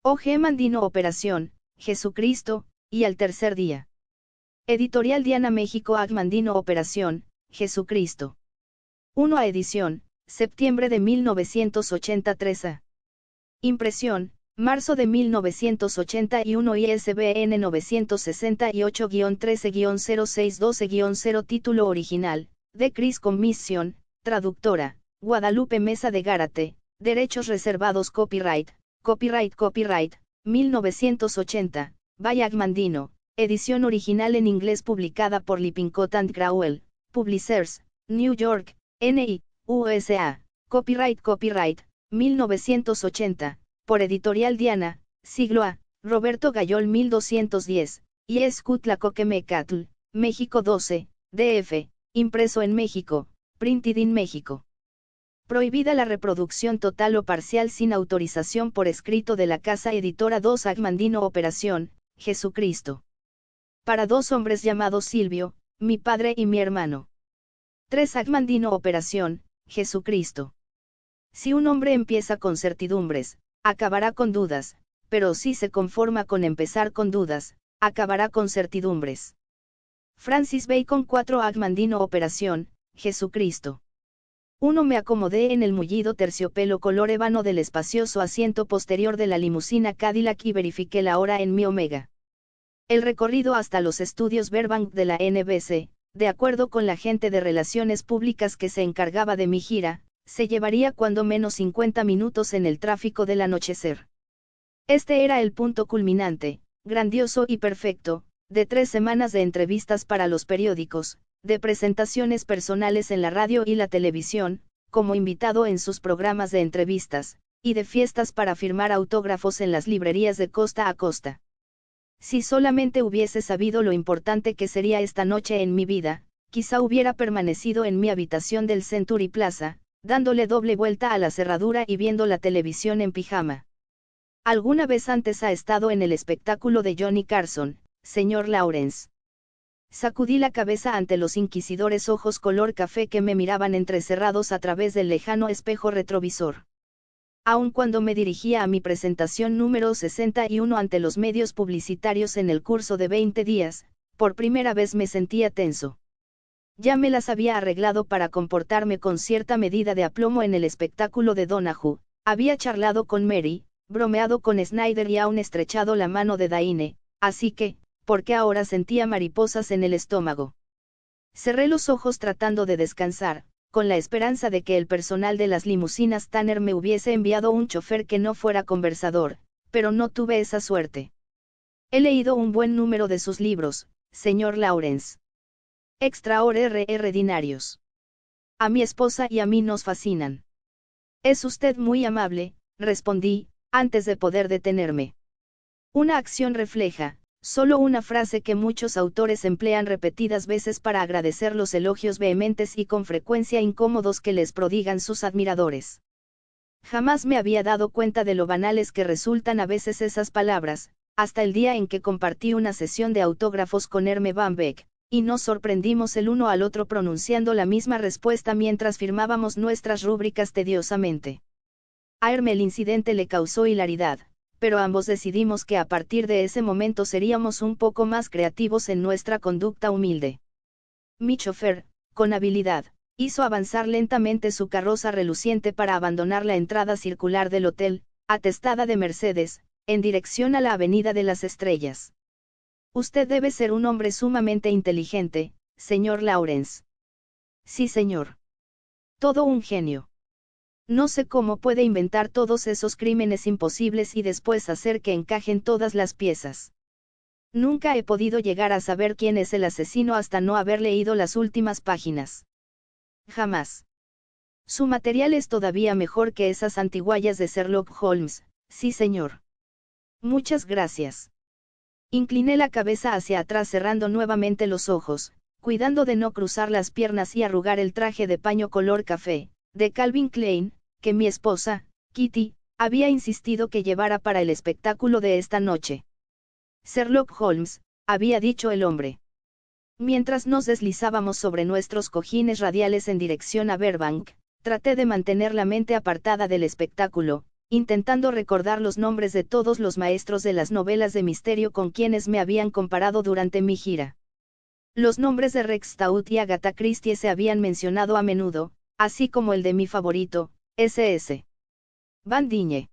O.G. Mandino Operación, Jesucristo, y al tercer día. Editorial Diana México Ag Mandino Operación, Jesucristo. 1 a edición, septiembre de 1983 a. Impresión, marzo de 1981 ISBN 968-13-0612-0 Título original, de Cris Commission, traductora, Guadalupe Mesa de Gárate, derechos reservados Copyright, 1980, by Ag Mandino, edición original en inglés publicada por Lippincott & Crowell, Publishers, New York, N.Y., USA, Copyright 1980, por Editorial Diana, siglo A, Roberto Gayol 1210, y Escutlacoquemecatl, México 12, DF, impreso en México, printed in México. Prohibida la reproducción total o parcial sin autorización por escrito de la casa editora 2 Ag Mandino Operación, Jesucristo. Para dos hombres llamados Silvio, mi padre y mi hermano. 3 Ag Mandino Operación, Jesucristo. Si un hombre empieza con certidumbres, acabará con dudas, pero si se conforma con empezar con dudas, acabará con certidumbres. Francis Bacon 4 Ag Mandino Operación, Jesucristo. 1 Me acomodé en el mullido terciopelo color ébano del espacioso asiento posterior de la limusina Cadillac y verifiqué la hora en mi Omega. El recorrido hasta los estudios Burbank de la NBC, de acuerdo con la gente de relaciones públicas que se encargaba de mi gira, se llevaría cuando menos 50 minutos en el tráfico del anochecer. Este era el punto culminante, grandioso y perfecto, de 3 semanas de entrevistas para los periódicos, de presentaciones personales en la radio y la televisión, como invitado en sus programas de entrevistas, y de fiestas para firmar autógrafos en las librerías de costa a costa. Si solamente hubiese sabido lo importante que sería esta noche en mi vida, quizá hubiera permanecido en mi habitación del Century Plaza, dándole doble vuelta a la cerradura y viendo la televisión en pijama. Alguna vez antes ha estado en el espectáculo de Johnny Carson, señor Lawrence. Sacudí la cabeza ante los inquisidores ojos color café que me miraban entrecerrados a través del lejano espejo retrovisor. Aun cuando me dirigía a mi presentación número 61 ante los medios publicitarios en el curso de 20 días, por primera vez me sentía tenso. Ya me las había arreglado para comportarme con cierta medida de aplomo en el espectáculo de Donahue, había charlado con Mary, bromeado con Snyder y aún estrechado la mano de Daine, así que, ¿por qué ahora sentía mariposas en el estómago? Cerré los ojos tratando de descansar, con la esperanza de que el personal de las limusinas Tanner me hubiese enviado un chofer que no fuera conversador, pero no tuve esa suerte. He leído un buen número de sus libros, señor Lawrence. Extraordinarios. A mi esposa y a mí nos fascinan. Es usted muy amable, respondí, antes de poder detenerme. Una acción refleja, solo una frase que muchos autores emplean repetidas veces para agradecer los elogios vehementes y con frecuencia incómodos que les prodigan sus admiradores. Jamás me había dado cuenta de lo banales que resultan a veces esas palabras, hasta el día en que compartí una sesión de autógrafos con Herme Van Beck, y nos sorprendimos el uno al otro pronunciando la misma respuesta mientras firmábamos nuestras rúbricas tediosamente. A Herme el incidente le causó hilaridad, pero ambos decidimos que a partir de ese momento seríamos un poco más creativos en nuestra conducta humilde. Mi chofer, con habilidad, hizo avanzar lentamente su carroza reluciente para abandonar la entrada circular del hotel, atestada de Mercedes, en dirección a la Avenida de las Estrellas. Usted debe ser un hombre sumamente inteligente, señor Lawrence. Sí, señor. Todo un genio. No sé cómo puede inventar todos esos crímenes imposibles y después hacer que encajen todas las piezas. Nunca he podido llegar a saber quién es el asesino hasta no haber leído las últimas páginas. Jamás. Su material es todavía mejor que esas antiguallas de Sherlock Holmes, sí señor. Muchas gracias. Incliné la cabeza hacia atrás cerrando nuevamente los ojos, cuidando de no cruzar las piernas y arrugar el traje de paño color café, de Calvin Klein, que mi esposa, Kitty, había insistido que llevara para el espectáculo de esta noche. Sherlock Holmes, había dicho el hombre. Mientras nos deslizábamos sobre nuestros cojines radiales en dirección a Burbank, traté de mantener la mente apartada del espectáculo, intentando recordar los nombres de todos los maestros de las novelas de misterio con quienes me habían comparado durante mi gira. Los nombres de Rex Stout y Agatha Christie se habían mencionado a menudo, así como el de mi favorito, S.S. Van Dine.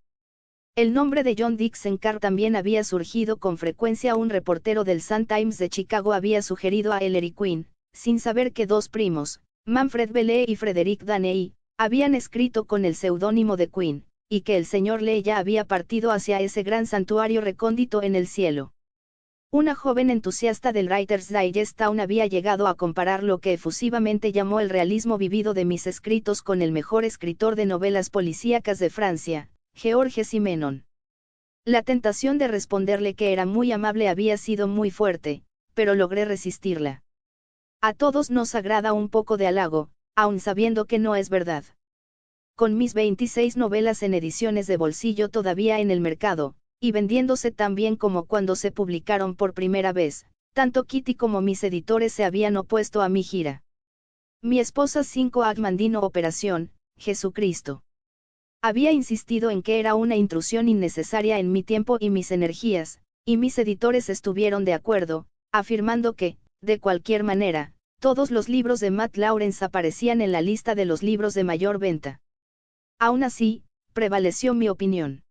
El nombre de John Dickson Carr también había surgido con frecuencia. Un reportero del Sun Times de Chicago había sugerido a Ellery Quinn, sin saber que dos primos, Manfred Belle y Frederick Daney, habían escrito con el seudónimo de Quinn, y que el señor Lee ya había partido hacia ese gran santuario recóndito en el cielo. Una joven entusiasta del Writer's Digest aún había llegado a comparar lo que efusivamente llamó el realismo vivido de mis escritos con el mejor escritor de novelas policíacas de Francia, Georges Simenon. La tentación de responderle que era muy amable había sido muy fuerte, pero logré resistirla. A todos nos agrada un poco de halago, aun sabiendo que no es verdad. Con mis 26 novelas en ediciones de bolsillo todavía en el mercado, y vendiéndose tan bien como cuando se publicaron por primera vez, tanto Kitty como mis editores se habían opuesto a mi gira. Mi esposa 5 Agmandino Operación, Jesucristo. Había insistido en que era una intrusión innecesaria en mi tiempo y mis energías, y mis editores estuvieron de acuerdo, afirmando que, de cualquier manera, todos los libros de Matt Lawrence aparecían en la lista de los libros de mayor venta. Aún así, prevaleció mi opinión.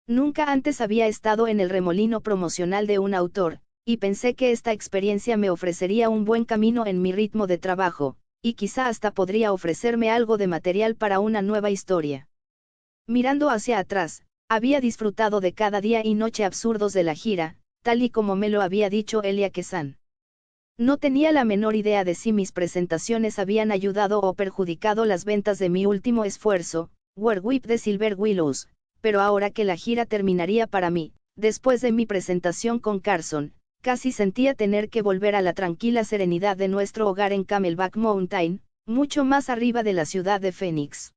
Nunca antes había estado en el remolino promocional de un autor, y pensé que esta experiencia me ofrecería un buen camino en mi ritmo de trabajo, y quizá hasta podría ofrecerme algo de material para una nueva historia. Mirando hacia atrás, había disfrutado de cada día y noche absurdos de la gira, tal y como me lo había dicho Elia Kazan. No tenía la menor idea de si mis presentaciones habían ayudado o perjudicado las ventas de mi último esfuerzo, Werewolf de Silver Willows, pero ahora que la gira terminaría para mí, después de mi presentación con Carson, casi sentía tener que volver a la tranquila serenidad de nuestro hogar en Camelback Mountain, mucho más arriba de la ciudad de Phoenix.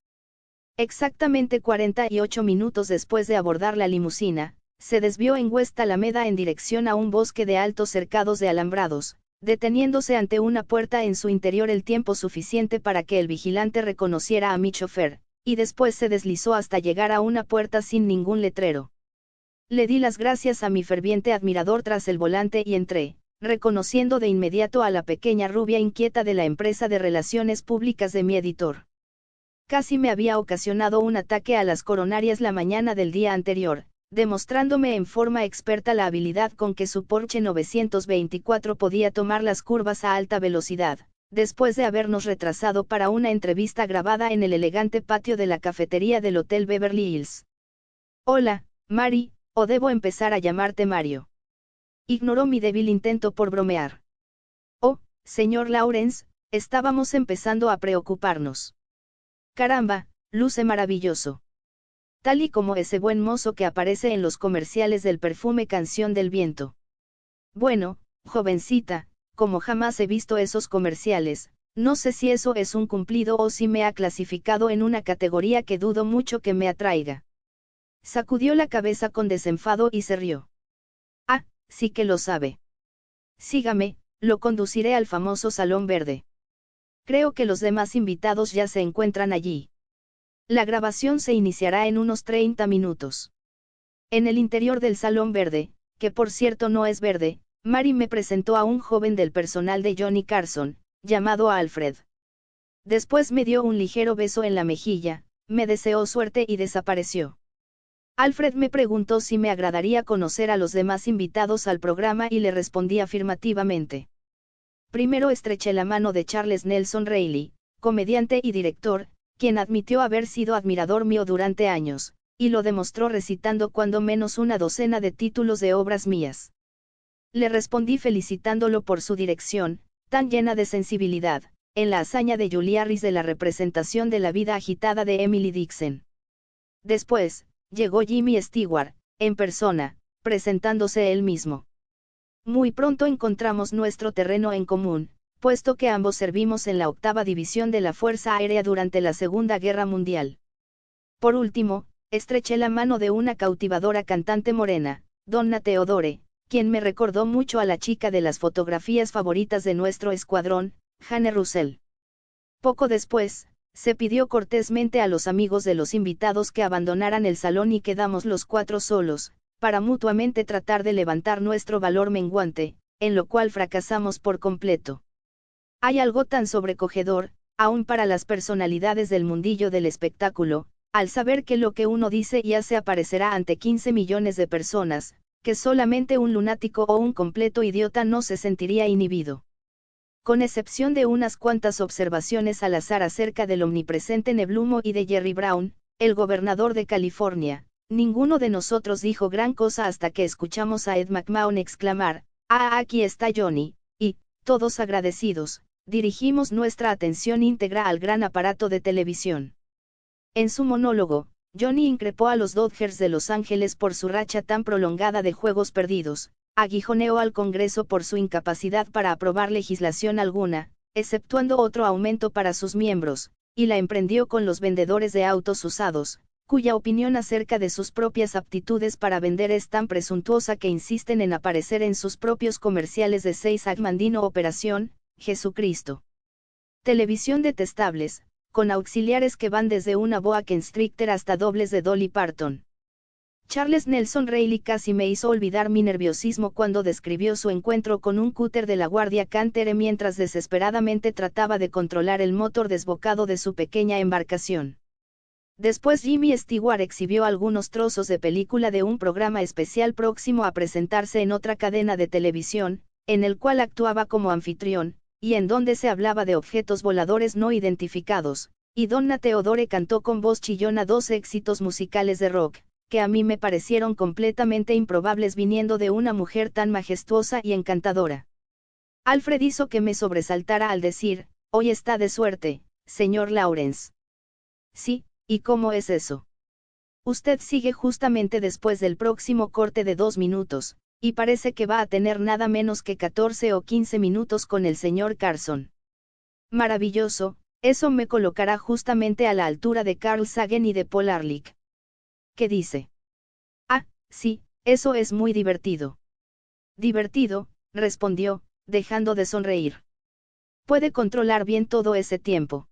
Exactamente 48 minutos después de abordar la limusina, se desvió en West Alameda en dirección a un bosque de altos cercados de alambrados, deteniéndose ante una puerta en su interior el tiempo suficiente para que el vigilante reconociera a mi chofer, y después se deslizó hasta llegar a una puerta sin ningún letrero. Le di las gracias a mi ferviente admirador tras el volante y entré, reconociendo de inmediato a la pequeña rubia inquieta de la empresa de relaciones públicas de mi editor. Casi me había ocasionado un ataque a las coronarias la mañana del día anterior, demostrándome en forma experta la habilidad con que su Porsche 924 podía tomar las curvas a alta velocidad, después de habernos retrasado para una entrevista grabada en el elegante patio de la cafetería del Hotel Beverly Hills. Hola, Mary, o debo empezar a llamarte Mario. Ignoró mi débil intento por bromear. Oh, señor Lawrence, estábamos empezando a preocuparnos. Caramba, luce maravilloso. Tal y como ese buen mozo que aparece en los comerciales del perfume Canción del Viento. Bueno, jovencita, como jamás he visto esos comerciales, no sé si eso es un cumplido o si me ha clasificado en una categoría que dudo mucho que me atraiga. Sacudió la cabeza con desenfado y se rió. Ah, sí que lo sabe. Sígame, lo conduciré al famoso Salón Verde. Creo que los demás invitados ya se encuentran allí. La grabación se iniciará en unos 30 minutos. En el interior del Salón Verde, que por cierto no es verde, Mary me presentó a un joven del personal de Johnny Carson, llamado Alfred. Después me dio un ligero beso en la mejilla, me deseó suerte y desapareció. Alfred me preguntó si me agradaría conocer a los demás invitados al programa y le respondí afirmativamente. Primero estreché la mano de Charles Nelson Reilly, comediante y director, quien admitió haber sido admirador mío durante años, y lo demostró recitando cuando menos una docena de títulos de obras mías. Le respondí felicitándolo por su dirección, tan llena de sensibilidad, en la hazaña de Julie Harris de la representación de la vida agitada de Emily Dixon. Después, llegó Jimmy Stewart, en persona, presentándose él mismo. Muy pronto encontramos nuestro terreno en común, puesto que ambos servimos en la 8ª División de la Fuerza Aérea durante la Segunda Guerra Mundial. Por último, estreché la mano de una cautivadora cantante morena, Donna Theodore, quien me recordó mucho a la chica de las fotografías favoritas de nuestro escuadrón, Jane Russell. Poco después, se pidió cortésmente a los amigos de los invitados que abandonaran el salón y quedamos los cuatro solos, para mutuamente tratar de levantar nuestro valor menguante, en lo cual fracasamos por completo. Hay algo tan sobrecogedor, aún para las personalidades del mundillo del espectáculo, al saber que lo que uno dice y hace aparecerá ante 15 millones de personas, que solamente un lunático o un completo idiota no se sentiría inhibido. Con excepción de unas cuantas observaciones al azar acerca del omnipresente Neblumo y de Jerry Brown, el gobernador de California, ninguno de nosotros dijo gran cosa hasta que escuchamos a Ed McMahon exclamar, «Ah, aquí está Johnny», y, todos agradecidos, dirigimos nuestra atención íntegra al gran aparato de televisión. En su monólogo, Johnny increpó a los Dodgers de Los Ángeles por su racha tan prolongada de juegos perdidos, aguijoneó al Congreso por su incapacidad para aprobar legislación alguna, exceptuando otro aumento para sus miembros, y la emprendió con los vendedores de autos usados, cuya opinión acerca de sus propias aptitudes para vender es tan presuntuosa que insisten en aparecer en sus propios comerciales de 6 Agmandino Operación, Jesucristo. Televisión detestables, con auxiliares que van desde una boa constrictor hasta dobles de Dolly Parton. Charles Nelson Reilly casi me hizo olvidar mi nerviosismo cuando describió su encuentro con un cúter de la Guardia Cantere mientras desesperadamente trataba de controlar el motor desbocado de su pequeña embarcación. Después Jimmy Stewart exhibió algunos trozos de película de un programa especial próximo a presentarse en otra cadena de televisión, en el cual actuaba como anfitrión, y en donde se hablaba de objetos voladores no identificados, y Donna Theodore cantó con voz chillona 2 éxitos musicales de rock, que a mí me parecieron completamente improbables viniendo de una mujer tan majestuosa y encantadora. Alfred hizo que me sobresaltara al decir, «Hoy está de suerte, señor Lawrence». «Sí, ¿y cómo es eso?» «Usted sigue justamente después del próximo corte de 2 minutos, y parece que va a tener nada menos que 14 o 15 minutos con el señor Carson». «Maravilloso, eso me colocará justamente a la altura de Carl Sagan y de Paul Ehrlich». «¿Qué dice?» «Ah, sí, eso es muy divertido». «Divertido», respondió, dejando de sonreír. «Puede controlar bien todo ese tiempo».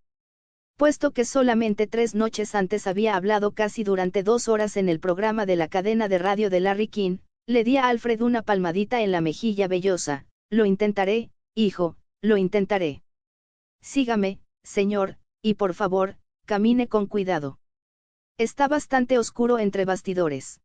Puesto que solamente 3 noches antes había hablado casi durante 2 horas en el programa de la cadena de radio de Larry King, le di a Alfred una palmadita en la mejilla vellosa. «Lo intentaré, hijo, lo intentaré. Sígame, señor, y por favor, camine con cuidado». Está bastante oscuro entre bastidores.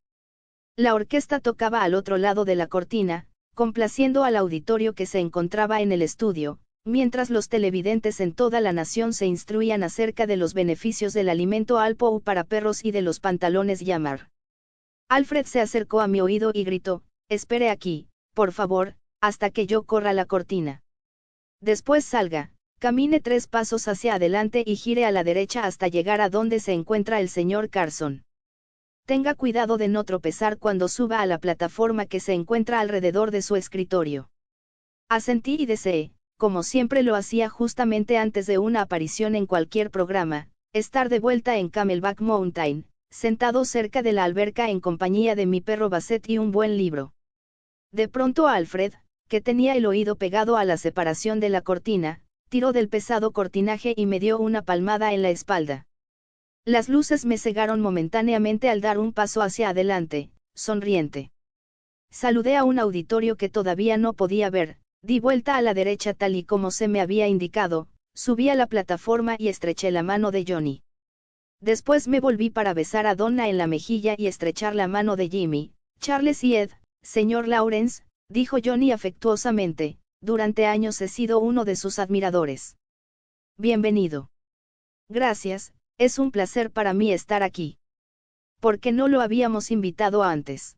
La orquesta tocaba al otro lado de la cortina, complaciendo al auditorio que se encontraba en el estudio, mientras los televidentes en toda la nación se instruían acerca de los beneficios del alimento Alpo para perros y de los pantalones Yamar. Alfred se acercó a mi oído y gritó, «Espere aquí, por favor, hasta que yo corra la cortina. Después salga, camine 3 pasos hacia adelante y gire a la derecha hasta llegar a donde se encuentra el señor Carson. Tenga cuidado de no tropezar cuando suba a la plataforma que se encuentra alrededor de su escritorio». Asentí y deseé, como siempre lo hacía justamente antes de una aparición en cualquier programa, estar de vuelta en Camelback Mountain, sentado cerca de la alberca en compañía de mi perro Basset y un buen libro. De pronto Alfred, que tenía el oído pegado a la separación de la cortina, tiró del pesado cortinaje y me dio una palmada en la espalda. Las luces me cegaron momentáneamente al dar un paso hacia adelante, sonriente. Saludé a un auditorio que todavía no podía ver, di vuelta a la derecha tal y como se me había indicado, subí a la plataforma y estreché la mano de Johnny. Después me volví para besar a Donna en la mejilla y estrechar la mano de Jimmy, Charles y Ed. «Señor Lawrence», dijo Johnny afectuosamente, «durante años he sido uno de sus admiradores». «Bienvenido». «Gracias, es un placer para mí estar aquí». «¿Por qué no lo habíamos invitado antes?»,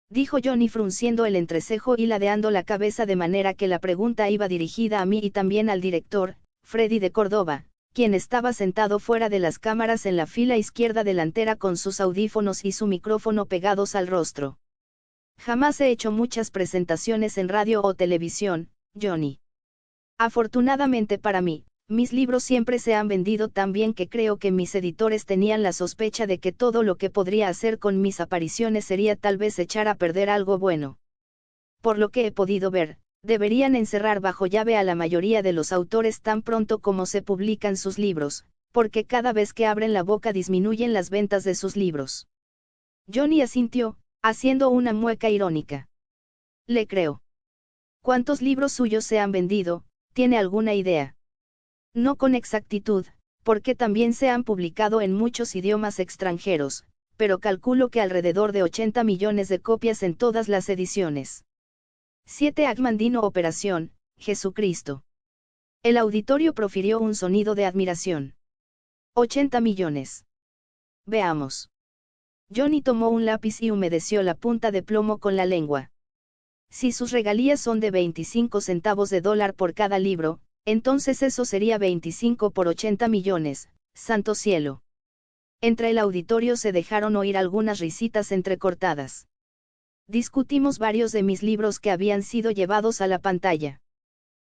dijo Johnny frunciendo el entrecejo y ladeando la cabeza de manera que la pregunta iba dirigida a mí y también al director, Freddy de Córdoba, quien estaba sentado fuera de las cámaras en la fila izquierda delantera con sus audífonos y su micrófono pegados al rostro. «Jamás he hecho muchas presentaciones en radio o televisión, Johnny. Afortunadamente para mí, mis libros siempre se han vendido tan bien que creo que mis editores tenían la sospecha de que todo lo que podría hacer con mis apariciones sería tal vez echar a perder algo bueno. Por lo que he podido ver, deberían encerrar bajo llave a la mayoría de los autores tan pronto como se publican sus libros, porque cada vez que abren la boca disminuyen las ventas de sus libros. Johnny asintió, haciendo una mueca irónica. Le creo. ¿Cuántos libros suyos se han vendido? ¿Tiene alguna idea? No con exactitud, porque también se han publicado en muchos idiomas extranjeros, pero calculo que alrededor de 80 millones de copias en todas las ediciones. 7 Agmandino Operación, Jesucristo. El auditorio profirió un sonido de admiración. 80 millones. Veamos. Johnny tomó un lápiz y humedeció la punta de plomo con la lengua. Si sus regalías son de 25 centavos de dólar por cada libro, entonces eso sería 25 por 80 millones, santo cielo. Entre el auditorio se dejaron oír algunas risitas entrecortadas. Discutimos varios de mis libros que habían sido llevados a la pantalla.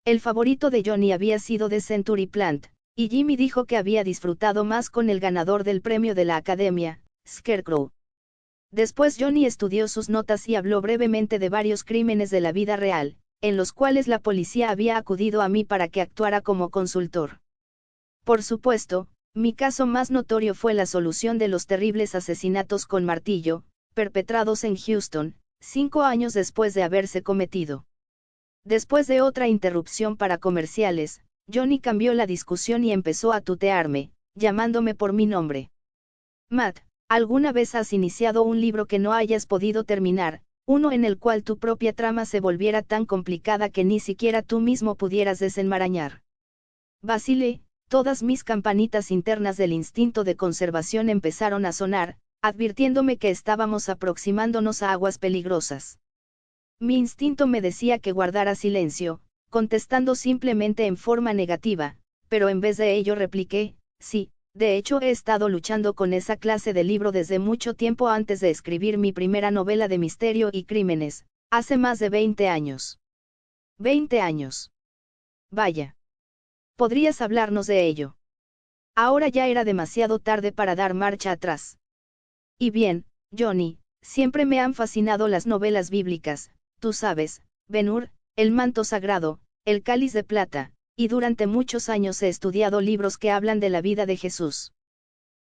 El favorito de Johnny había sido The Century Plant, y Jimmy dijo que había disfrutado más con el ganador del premio de la Academia, Scarecrow. Después Johnny estudió sus notas y habló brevemente de varios crímenes de la vida real, en los cuales la policía había acudido a mí para que actuara como consultor. Por supuesto, mi caso más notorio fue la solución de los terribles asesinatos con martillo, perpetrados en Houston, 5 años después de haberse cometido. Después de otra interrupción para comerciales, Johnny cambió la discusión y empezó a tutearme, llamándome por mi nombre. Matt, ¿alguna vez has iniciado un libro que no hayas podido terminar, uno en el cual tu propia trama se volviera tan complicada que ni siquiera tú mismo pudieras desenmarañar? Vacilé, todas mis campanitas internas del instinto de conservación empezaron a sonar, advirtiéndome que estábamos aproximándonos a aguas peligrosas. Mi instinto me decía que guardara silencio, contestando simplemente en forma negativa, pero en vez de ello repliqué, sí, de hecho he estado luchando con esa clase de libro desde mucho tiempo antes de escribir mi primera novela de misterio y crímenes, hace más de 20 años. 20 años. Vaya. ¿Podrías hablarnos de ello? Ahora ya era demasiado tarde para dar marcha atrás. Y bien, Johnny, siempre me han fascinado las novelas bíblicas, tú sabes, Ben-Hur, el manto sagrado, el cáliz de plata, y durante muchos años he estudiado libros que hablan de la vida de Jesús.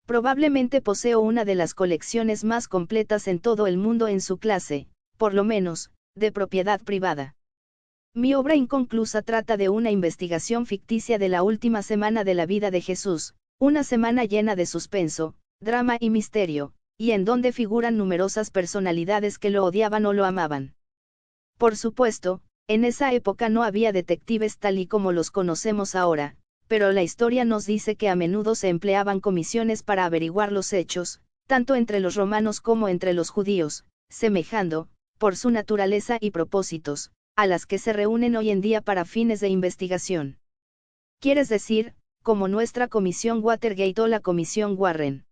Probablemente poseo una de las colecciones más completas en todo el mundo en su clase, por lo menos, de propiedad privada. Mi obra inconclusa trata de una investigación ficticia de la última semana de la vida de Jesús, una semana llena de suspenso, drama y misterio, y en donde figuran numerosas personalidades que lo odiaban o lo amaban. Por supuesto, en esa época no había detectives tal y como los conocemos ahora, pero la historia nos dice que a menudo se empleaban comisiones para averiguar los hechos, tanto entre los romanos como entre los judíos, semejando, por su naturaleza y propósitos, a las que se reúnen hoy en día para fines de investigación. ¿Quieres decir, como nuestra comisión Watergate o la comisión Warren?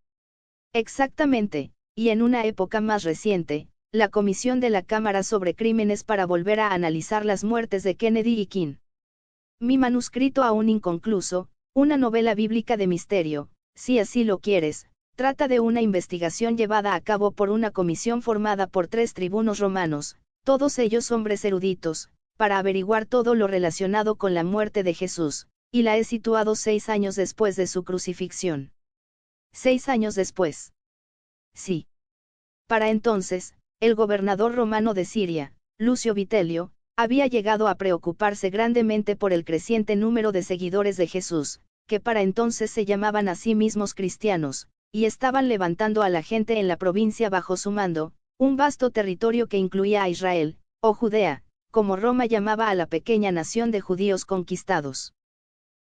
Exactamente, y en una época más reciente, la comisión de la Cámara sobre Crímenes para volver a analizar las muertes de Kennedy y King. Mi manuscrito aún inconcluso, una novela bíblica de misterio, si así lo quieres, trata de una investigación llevada a cabo por una comisión formada por 3 tribunos romanos, todos ellos hombres eruditos, para averiguar todo lo relacionado con la muerte de Jesús, y la he situado 6 años después de su crucifixión. 6 años después. Sí. Para entonces, el gobernador romano de Siria, Lucio Vitelio, había llegado a preocuparse grandemente por el creciente número de seguidores de Jesús, que para entonces se llamaban a sí mismos cristianos, y estaban levantando a la gente en la provincia bajo su mando, un vasto territorio que incluía a Israel, o Judea, como Roma llamaba a la pequeña nación de judíos conquistados.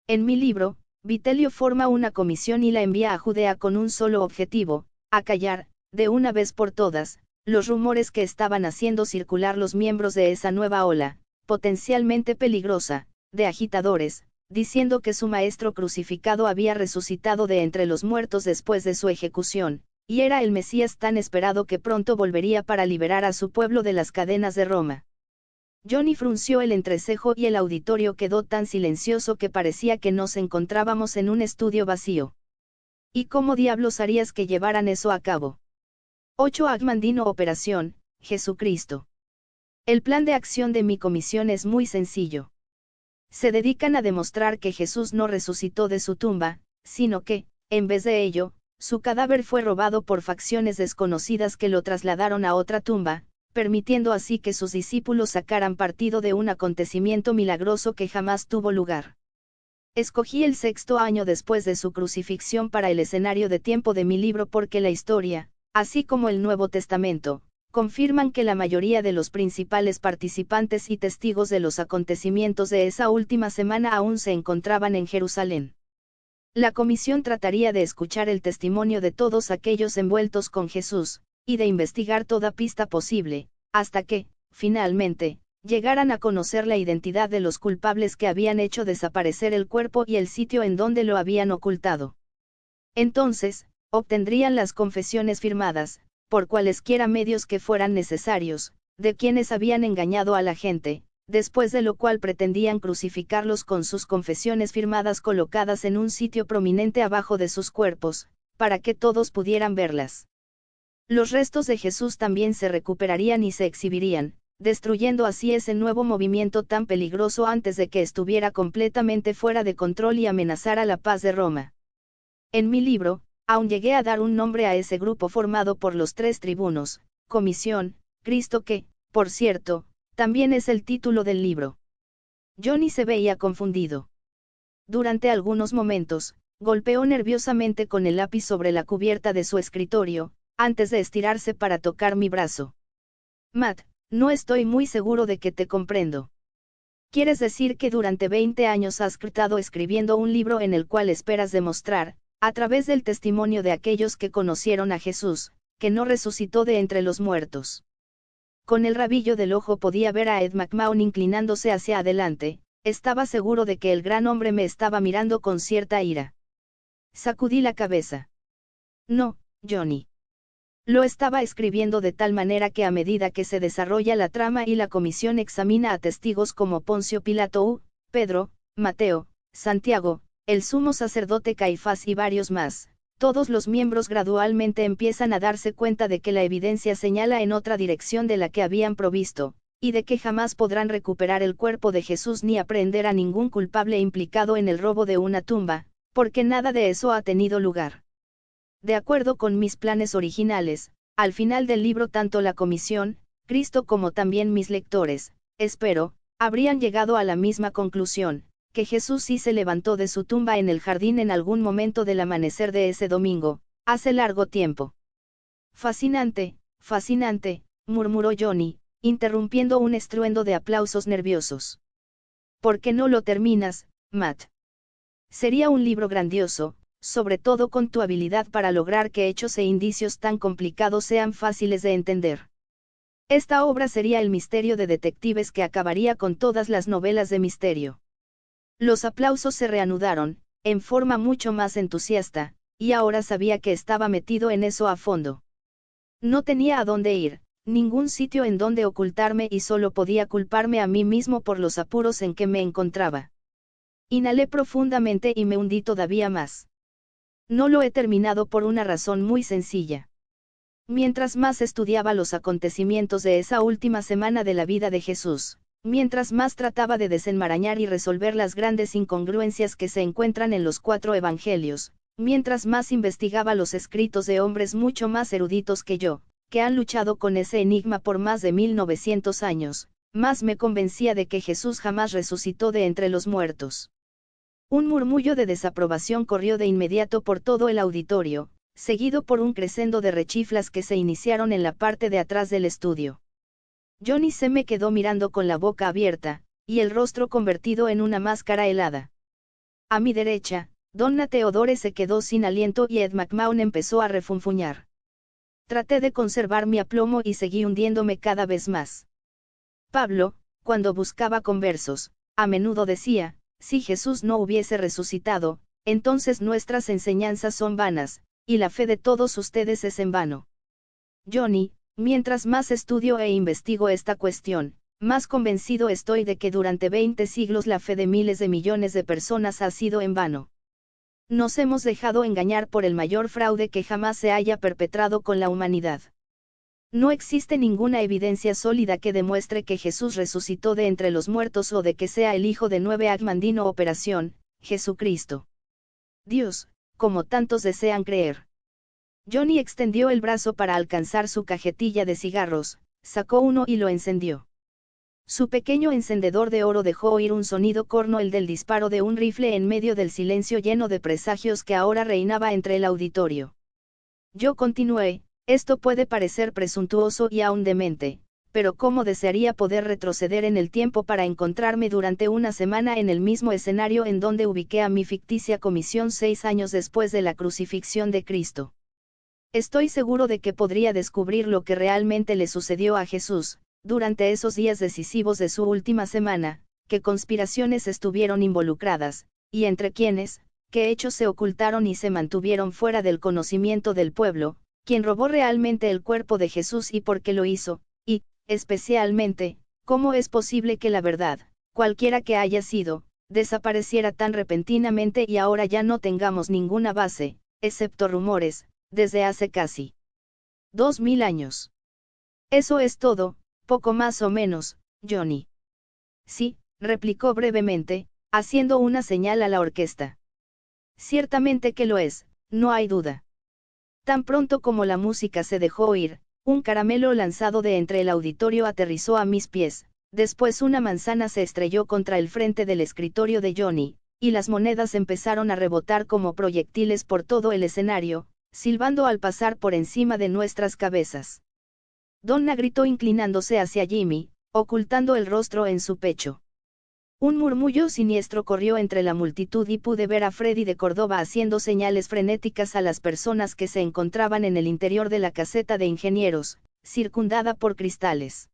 En mi libro, Vitelio forma una comisión y la envía a Judea con un solo objetivo, acallar, de una vez por todas, los rumores que estaban haciendo circular los miembros de esa nueva ola, potencialmente peligrosa, de agitadores, diciendo que su maestro crucificado había resucitado de entre los muertos después de su ejecución, y era el Mesías tan esperado que pronto volvería para liberar a su pueblo de las cadenas de Roma. Johnny frunció el entrecejo y el auditorio quedó tan silencioso que parecía que nos encontrábamos en un estudio vacío. ¿Y cómo diablos harías que llevaran eso a cabo? 8 Agmandino Operación, Jesucristo. El plan de acción de mi comisión es muy sencillo. Se dedican a demostrar que Jesús no resucitó de su tumba, sino que, en vez de ello, su cadáver fue robado por facciones desconocidas que lo trasladaron a otra tumba, permitiendo así que sus discípulos sacaran partido de un acontecimiento milagroso que jamás tuvo lugar. Escogí el 6º año después de su crucifixión para el escenario de tiempo de mi libro porque la historia, así como el Nuevo Testamento, confirman que la mayoría de los principales participantes y testigos de los acontecimientos de esa última semana aún se encontraban en Jerusalén. La comisión trataría de escuchar el testimonio de todos aquellos envueltos con Jesús, y de investigar toda pista posible, hasta que, finalmente, llegaran a conocer la identidad de los culpables que habían hecho desaparecer el cuerpo y el sitio en donde lo habían ocultado. Entonces, obtendrían las confesiones firmadas, por cualesquiera medios que fueran necesarios, de quienes habían engañado a la gente, después de lo cual pretendían crucificarlos con sus confesiones firmadas colocadas en un sitio prominente abajo de sus cuerpos, para que todos pudieran verlas. Los restos de Jesús también se recuperarían y se exhibirían, destruyendo así ese nuevo movimiento tan peligroso antes de que estuviera completamente fuera de control y amenazara la paz de Roma. En mi libro, aún llegué a dar un nombre a ese grupo formado por los 3 tribunos, Comisión, Cristo que, por cierto, también es el título del libro. Johnny se veía confundido. Durante algunos momentos, golpeó nerviosamente con el lápiz sobre la cubierta de su escritorio, antes de estirarse para tocar mi brazo. Matt, no estoy muy seguro de que te comprendo. ¿Quieres decir que durante 20 años has estado escribiendo un libro en el cual esperas demostrar, a través del testimonio de aquellos que conocieron a Jesús, que no resucitó de entre los muertos? Con el rabillo del ojo podía ver a Ed McMahon inclinándose hacia adelante, estaba seguro de que el gran hombre me estaba mirando con cierta ira. Sacudí la cabeza. No, Johnny. Lo estaba escribiendo de tal manera que a medida que se desarrolla la trama y la comisión examina a testigos como Poncio Pilato, Pedro, Mateo, Santiago, el sumo sacerdote Caifás y varios más, todos los miembros gradualmente empiezan a darse cuenta de que la evidencia señala en otra dirección de la que habían provisto, y de que jamás podrán recuperar el cuerpo de Jesús ni aprehender a ningún culpable implicado en el robo de una tumba, porque nada de eso ha tenido lugar. De acuerdo con mis planes originales, al final del libro tanto la comisión, Cristo como también mis lectores, espero, habrían llegado a la misma conclusión, que Jesús sí se levantó de su tumba en el jardín en algún momento del amanecer de ese domingo, hace largo tiempo. Fascinante, fascinante, murmuró Johnny, interrumpiendo un estruendo de aplausos nerviosos. ¿Por qué no lo terminas, Matt? Sería un libro grandioso, sobre todo con tu habilidad para lograr que hechos e indicios tan complicados sean fáciles de entender. Esta obra sería el misterio de detectives que acabaría con todas las novelas de misterio. Los aplausos se reanudaron, en forma mucho más entusiasta, y ahora sabía que estaba metido en eso a fondo. No tenía a dónde ir, ningún sitio en donde ocultarme y solo podía culparme a mí mismo por los apuros en que me encontraba. Inhalé profundamente y me hundí todavía más. No lo he terminado por una razón muy sencilla. Mientras más estudiaba los acontecimientos de esa última semana de la vida de Jesús, mientras más trataba de desenmarañar y resolver las grandes incongruencias que se encuentran en los 4 evangelios, mientras más investigaba los escritos de hombres mucho más eruditos que yo, que han luchado con ese enigma por más de 1900 años, más me convencía de que Jesús jamás resucitó de entre los muertos. Un murmullo de desaprobación corrió de inmediato por todo el auditorio, seguido por un crescendo de rechiflas que se iniciaron en la parte de atrás del estudio. Johnny se me quedó mirando con la boca abierta, y el rostro convertido en una máscara helada. A mi derecha, Donna Theodore se quedó sin aliento y Ed McMahon empezó a refunfuñar. Traté de conservar mi aplomo y seguí hundiéndome cada vez más. Pablo, cuando buscaba conversos, a menudo decía, si Jesús no hubiese resucitado, entonces nuestras enseñanzas son vanas, y la fe de todos ustedes es en vano. Johnny, mientras más estudio e investigo esta cuestión, más convencido estoy de que durante 20 siglos la fe de miles de millones de personas ha sido en vano. Nos hemos dejado engañar por el mayor fraude que jamás se haya perpetrado con la humanidad. No existe ninguna evidencia sólida que demuestre que Jesús resucitó de entre los muertos o de que sea el hijo de 9 Agmandino Operación, Jesucristo. Dios, como tantos desean creer. Johnny extendió el brazo para alcanzar su cajetilla de cigarros, sacó uno y lo encendió. Su pequeño encendedor de oro dejó oír un sonido corno, el del disparo de un rifle, en medio del silencio lleno de presagios que ahora reinaba entre el auditorio. Yo continué: esto puede parecer presuntuoso y aún demente, pero cómo desearía poder retroceder en el tiempo para encontrarme durante una semana en el mismo escenario en donde ubiqué a mi ficticia comisión 6 años después de la crucifixión de Cristo. Estoy seguro de que podría descubrir lo que realmente le sucedió a Jesús, durante esos días decisivos de su última semana, qué conspiraciones estuvieron involucradas, y entre quiénes, qué hechos se ocultaron y se mantuvieron fuera del conocimiento del pueblo, quién robó realmente el cuerpo de Jesús y por qué lo hizo, y, especialmente, cómo es posible que la verdad, cualquiera que haya sido, desapareciera tan repentinamente y ahora ya no tengamos ninguna base, excepto rumores, desde hace casi 2000 años. Eso es todo, poco más o menos, Johnny. Sí, replicó brevemente, haciendo una señal a la orquesta. Ciertamente que lo es, no hay duda. Tan pronto como la música se dejó oír, un caramelo lanzado de entre el auditorio aterrizó a mis pies, después una manzana se estrelló contra el frente del escritorio de Johnny, y las monedas empezaron a rebotar como proyectiles por todo el escenario, silbando al pasar por encima de nuestras cabezas. Donna gritó inclinándose hacia Jimmy, ocultando el rostro en su pecho. Un murmullo siniestro corrió entre la multitud y pude ver a Freddy de Córdoba haciendo señales frenéticas a las personas que se encontraban en el interior de la caseta de ingenieros, circundada por cristales.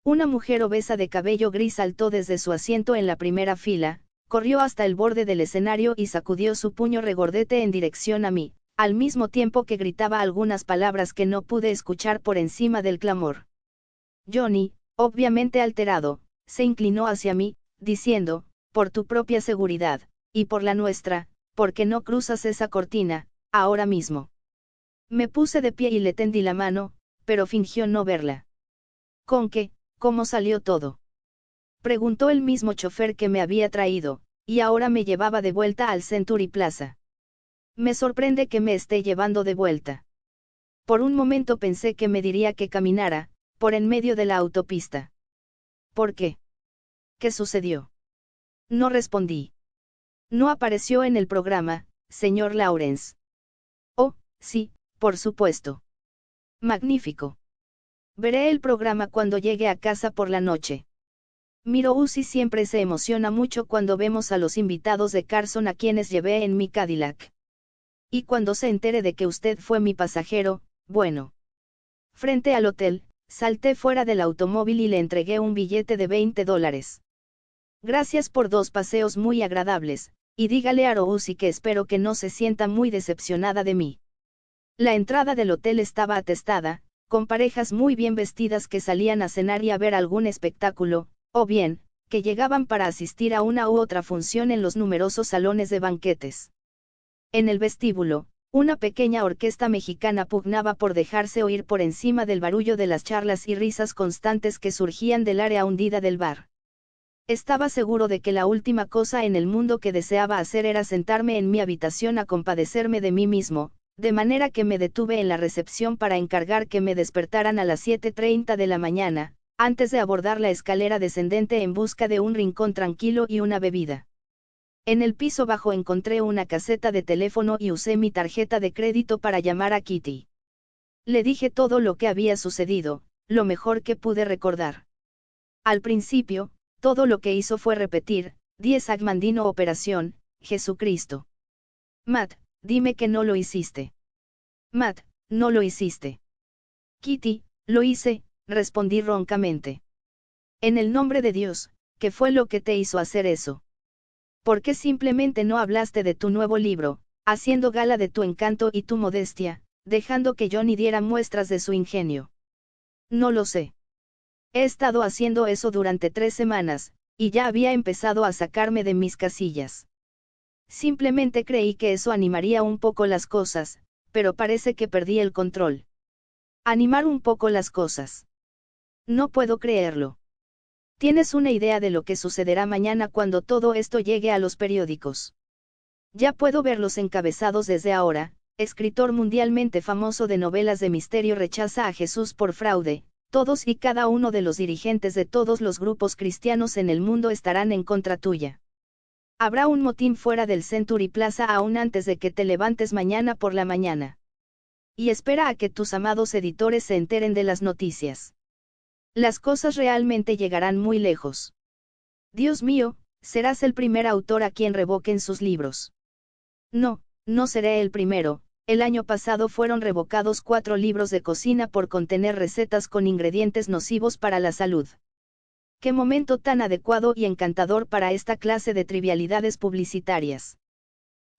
Una mujer obesa de cabello gris saltó desde su asiento en la primera fila, corrió hasta el borde del escenario y sacudió su puño regordete en dirección a mí, al mismo tiempo que gritaba algunas palabras que no pude escuchar por encima del clamor. Johnny, obviamente alterado, se inclinó hacia mí, diciendo: por tu propia seguridad, y por la nuestra, ¿por qué no cruzas esa cortina, ahora mismo? Me puse de pie y le tendí la mano, pero fingió no verla. ¿Con qué? ¿Cómo salió todo?, preguntó el mismo chofer que me había traído, y ahora me llevaba de vuelta al Century Plaza. Me sorprende que me esté llevando de vuelta. Por un momento pensé que me diría que caminara, por en medio de la autopista. ¿Por qué? ¿Qué sucedió? No respondí. No apareció en el programa, señor Lawrence. Oh, sí, por supuesto. Magnífico. Veré el programa cuando llegue a casa por la noche. Miro Uzi siempre se emociona mucho cuando vemos a los invitados de Carson a quienes llevé en mi Cadillac. Y cuando se entere de que usted fue mi pasajero, bueno. Frente al hotel, salté fuera del automóvil y le entregué un billete de $20. Gracias por 2 paseos muy agradables, y dígale a Rousey que espero que no se sienta muy decepcionada de mí. La entrada del hotel estaba atestada, con parejas muy bien vestidas que salían a cenar y a ver algún espectáculo, o bien, que llegaban para asistir a una u otra función en los numerosos salones de banquetes. En el vestíbulo, una pequeña orquesta mexicana pugnaba por dejarse oír por encima del barullo de las charlas y risas constantes que surgían del área hundida del bar. Estaba seguro de que la última cosa en el mundo que deseaba hacer era sentarme en mi habitación a compadecerme de mí mismo, de manera que me detuve en la recepción para encargar que me despertaran a las 7:30 de la mañana, antes de abordar la escalera descendente en busca de un rincón tranquilo y una bebida. En el piso bajo encontré una caseta de teléfono y usé mi tarjeta de crédito para llamar a Kitty. Le dije todo lo que había sucedido, lo mejor que pude recordar. Al principio, todo lo que hizo fue repetir: 10 Agmandino Operación, Jesucristo. Matt, dime que no lo hiciste. Matt, no lo hiciste. Kitty, lo hice, respondí roncamente. En el nombre de Dios, ¿qué fue lo que te hizo hacer eso? ¿Por qué simplemente no hablaste de tu nuevo libro, haciendo gala de tu encanto y tu modestia, dejando que Johnny diera muestras de su ingenio? No lo sé. He estado haciendo eso durante 3 semanas, y ya había empezado a sacarme de mis casillas. Simplemente creí que eso animaría un poco las cosas, pero parece que perdí el control. Animar un poco las cosas. No puedo creerlo. ¿Tienes una idea de lo que sucederá mañana cuando todo esto llegue a los periódicos? Ya puedo ver los encabezados desde ahora. Escritor mundialmente famoso de novelas de misterio rechaza a Jesús por fraude. Todos y cada uno de los dirigentes de todos los grupos cristianos en el mundo estarán en contra tuya. Habrá un motín fuera del Century Plaza aún antes de que te levantes mañana por la mañana. Y espera a que tus amados editores se enteren de las noticias. Las cosas realmente llegarán muy lejos. Dios mío, serás el primer autor a quien revoquen sus libros. No, no seré el primero. El año pasado fueron revocados 4 libros de cocina por contener recetas con ingredientes nocivos para la salud. ¡Qué momento tan adecuado y encantador para esta clase de trivialidades publicitarias!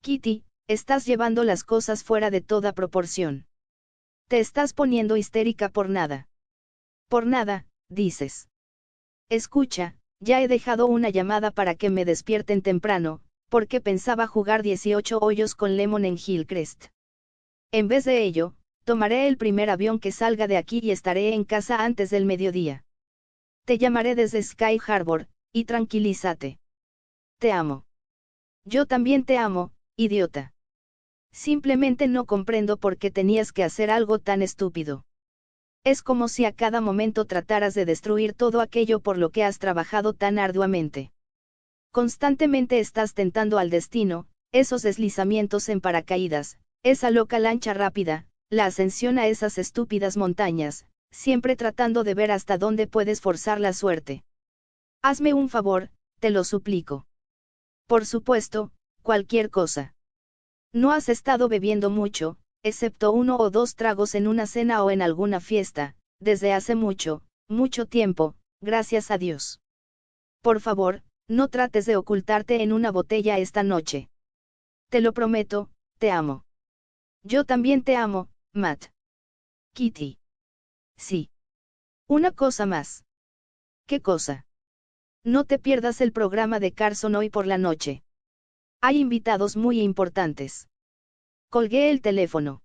Kitty, estás llevando las cosas fuera de toda proporción. Te estás poniendo histérica por nada. Por nada, dices. Escucha, ya he dejado una llamada para que me despierten temprano, porque pensaba jugar 18 hoyos con Lemon en Hillcrest. En vez de ello, tomaré el primer avión que salga de aquí y estaré en casa antes del mediodía. Te llamaré desde Sky Harbor, y tranquilízate. Te amo. Yo también te amo, idiota. Simplemente no comprendo por qué tenías que hacer algo tan estúpido. Es como si a cada momento trataras de destruir todo aquello por lo que has trabajado tan arduamente. Constantemente estás tentando al destino, esos deslizamientos en paracaídas, esa loca lancha rápida, la ascensión a esas estúpidas montañas, siempre tratando de ver hasta dónde puedes forzar la suerte. Hazme un favor, te lo suplico. Por supuesto, cualquier cosa. No has estado bebiendo mucho, excepto 1 o 2 tragos en una cena o en alguna fiesta, desde hace mucho, mucho tiempo, gracias a Dios. Por favor, no trates de ocultarte en una botella esta noche. Te lo prometo, te amo. Yo también te amo, Matt. Kitty. Sí. Una cosa más. ¿Qué cosa? No te pierdas el programa de Carson hoy por la noche. Hay invitados muy importantes. Colgué el teléfono.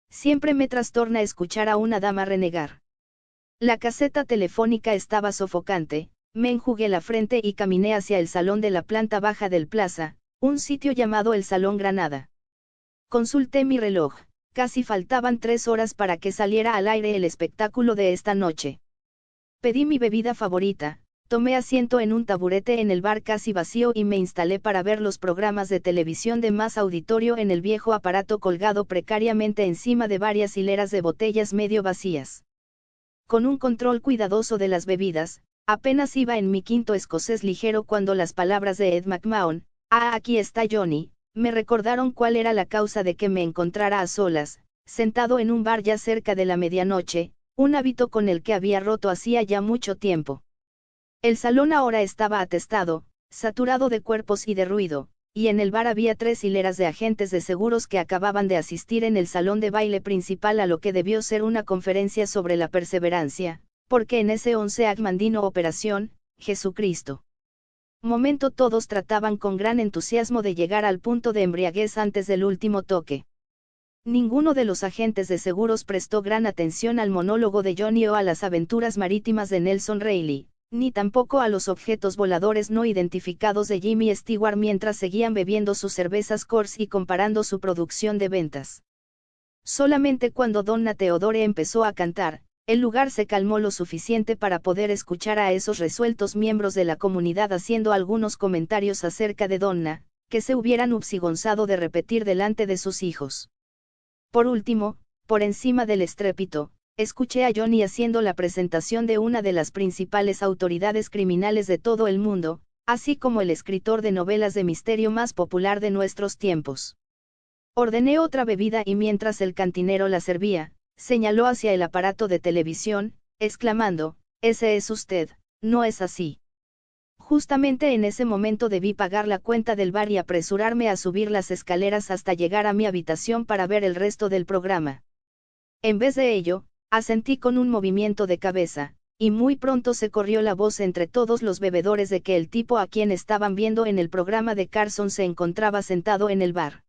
Siempre me trastorna escuchar a una dama renegar. La caseta telefónica estaba sofocante, me enjugué la frente y caminé hacia el salón de la planta baja del Plaza, un sitio llamado el Salón Granada. Consulté mi reloj, casi faltaban 3 horas para que saliera al aire el espectáculo de esta noche. Pedí mi bebida favorita, tomé asiento en un taburete en el bar casi vacío y me instalé para ver los programas de televisión de más auditorio en el viejo aparato colgado precariamente encima de varias hileras de botellas medio vacías. Con un control cuidadoso de las bebidas, apenas iba en mi quinto escocés ligero cuando las palabras de Ed McMahon, «Ah, aquí está Johnny», me recordaron cuál era la causa de que me encontrara a solas, sentado en un bar ya cerca de la medianoche, un hábito con el que había roto hacía ya mucho tiempo. El salón ahora estaba atestado, saturado de cuerpos y de ruido, y en el bar había 3 hileras de agentes de seguros que acababan de asistir en el salón de baile principal a lo que debió ser una conferencia sobre la perseverancia, porque en ese 11 mandino Operación Jesucristo. Momento todos trataban con gran entusiasmo de llegar al punto de embriaguez antes del último toque. Ninguno de los agentes de seguros prestó gran atención al monólogo de Johnny o a las aventuras marítimas de Nelson Reilly, ni tampoco a los objetos voladores no identificados de Jimmy Stewart mientras seguían bebiendo sus cervezas Coors y comparando su producción de ventas. Solamente cuando Donna Theodore empezó a cantar, el lugar se calmó lo suficiente para poder escuchar a esos resueltos miembros de la comunidad haciendo algunos comentarios acerca de Donna, que se hubieran upsigonzado de repetir delante de sus hijos. Por último, por encima del estrépito, escuché a Johnny haciendo la presentación de una de las principales autoridades criminales de todo el mundo, así como el escritor de novelas de misterio más popular de nuestros tiempos. Ordené otra bebida y mientras el cantinero la servía, señaló hacia el aparato de televisión, exclamando, «Ese es usted, ¿no es así?». Justamente en ese momento debí pagar la cuenta del bar y apresurarme a subir las escaleras hasta llegar a mi habitación para ver el resto del programa. En vez de ello, asentí con un movimiento de cabeza, y muy pronto se corrió la voz entre todos los bebedores de que el tipo a quien estaban viendo en el programa de Carson se encontraba sentado en el bar.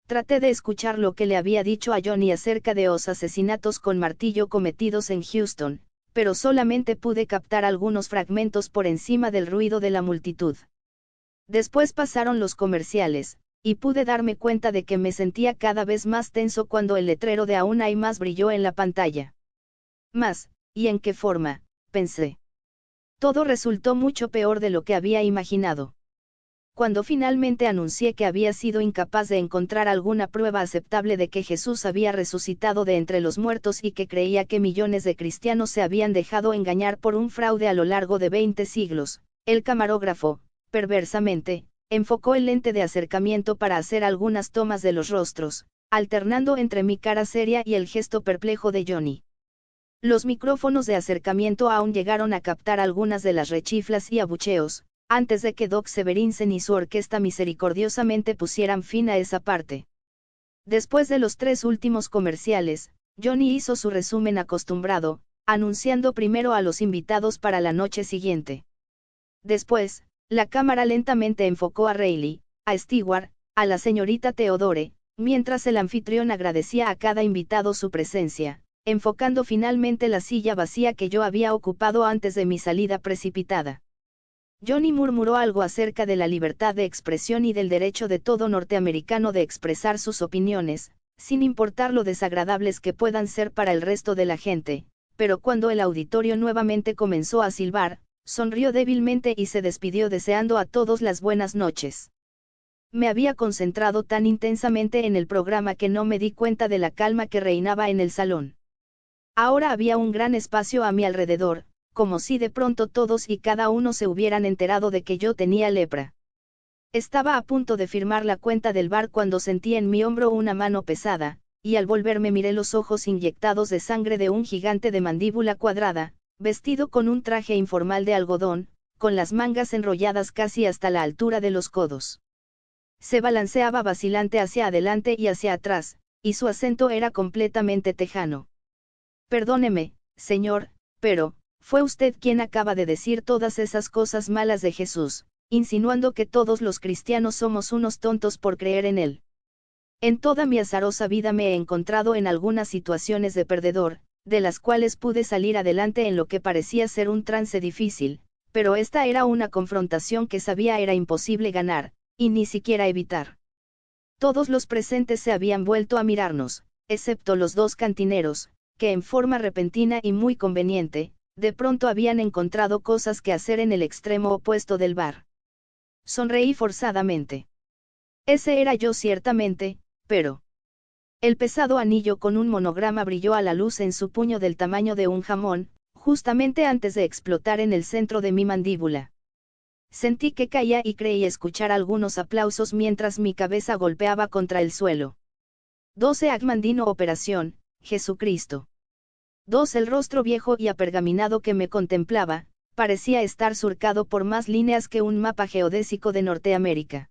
Traté de escuchar lo que le había dicho a Johnny acerca de los asesinatos con martillo cometidos en Houston, pero solamente pude captar algunos fragmentos por encima del ruido de la multitud. Después pasaron los comerciales, y pude darme cuenta de que me sentía cada vez más tenso cuando el letrero de Aún hay más brilló en la pantalla. Más, ¿y en qué forma?, pensé. Todo resultó mucho peor de lo que había imaginado. Cuando finalmente anuncié que había sido incapaz de encontrar alguna prueba aceptable de que Jesús había resucitado de entre los muertos y que creía que millones de cristianos se habían dejado engañar por un fraude a lo largo de 20 siglos, el camarógrafo, perversamente, enfocó el lente de acercamiento para hacer algunas tomas de los rostros, alternando entre mi cara seria y el gesto perplejo de Johnny. Los micrófonos de acercamiento aún llegaron a captar algunas de las rechiflas y abucheos, antes de que Doc Severinsen y su orquesta misericordiosamente pusieran fin a esa parte. Después de los 3 últimos comerciales, Johnny hizo su resumen acostumbrado, anunciando primero a los invitados para la noche siguiente. Después, la cámara lentamente enfocó a Rayleigh, a Stewart, a la señorita Theodore, mientras el anfitrión agradecía a cada invitado su presencia, enfocando finalmente la silla vacía que yo había ocupado antes de mi salida precipitada. Johnny murmuró algo acerca de la libertad de expresión y del derecho de todo norteamericano de expresar sus opiniones, sin importar lo desagradables que puedan ser para el resto de la gente, pero cuando el auditorio nuevamente comenzó a silbar, sonrió débilmente y se despidió deseando a todos las buenas noches. Me había concentrado tan intensamente en el programa que no me di cuenta de la calma que reinaba en el salón. Ahora había un gran espacio a mi alrededor, como si de pronto todos y cada uno se hubieran enterado de que yo tenía lepra. Estaba a punto de firmar la cuenta del bar cuando sentí en mi hombro una mano pesada, y al volverme miré los ojos inyectados de sangre de un gigante de mandíbula cuadrada, vestido con un traje informal de algodón, con las mangas enrolladas casi hasta la altura de los codos. Se balanceaba vacilante hacia adelante y hacia atrás, y su acento era completamente tejano. Perdóneme, señor, pero, fue usted quien acaba de decir todas esas cosas malas de Jesús, insinuando que todos los cristianos somos unos tontos por creer en él. En toda mi azarosa vida me he encontrado en algunas situaciones de perdedor, de las cuales pude salir adelante en lo que parecía ser un trance difícil, pero esta era una confrontación que sabía era imposible ganar, y ni siquiera evitar. Todos los presentes se habían vuelto a mirarnos, excepto los 2 cantineros, que en forma repentina y muy conveniente, de pronto habían encontrado cosas que hacer en el extremo opuesto del bar. Sonreí forzadamente. Ese era yo ciertamente, pero... El pesado anillo con un monograma brilló a la luz en su puño del tamaño de un jamón, justamente antes de explotar en el centro de mi mandíbula. Sentí que caía y creí escuchar algunos aplausos mientras mi cabeza golpeaba contra el suelo. 12 Agmandino Operación, Jesucristo. 2 El rostro viejo y apergaminado que me contemplaba, parecía estar surcado por más líneas que un mapa geodésico de Norteamérica.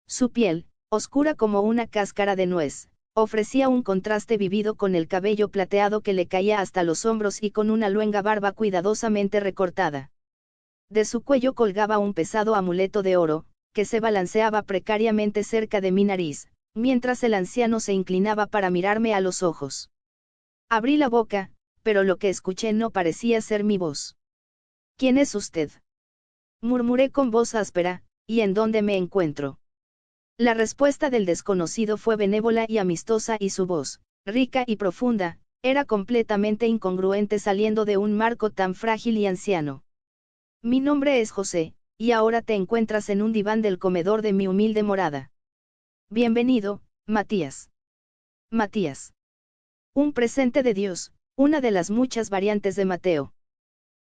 Su piel, oscura como una cáscara de nuez, ofrecía un contraste vivido con el cabello plateado que le caía hasta los hombros y con una luenga barba cuidadosamente recortada. De su cuello colgaba un pesado amuleto de oro, que se balanceaba precariamente cerca de mi nariz, mientras el anciano se inclinaba para mirarme a los ojos. Abrí la boca, pero lo que escuché no parecía ser mi voz. ¿Quién es usted?, murmuré con voz áspera, ¿y en dónde me encuentro? La respuesta del desconocido fue benévola y amistosa y su voz, rica y profunda, era completamente incongruente saliendo de un marco tan frágil y anciano. Mi nombre es José, y ahora te encuentras en un diván del comedor de mi humilde morada. Bienvenido, Matías. Matías. Un presente de Dios, una de las muchas variantes de Mateo.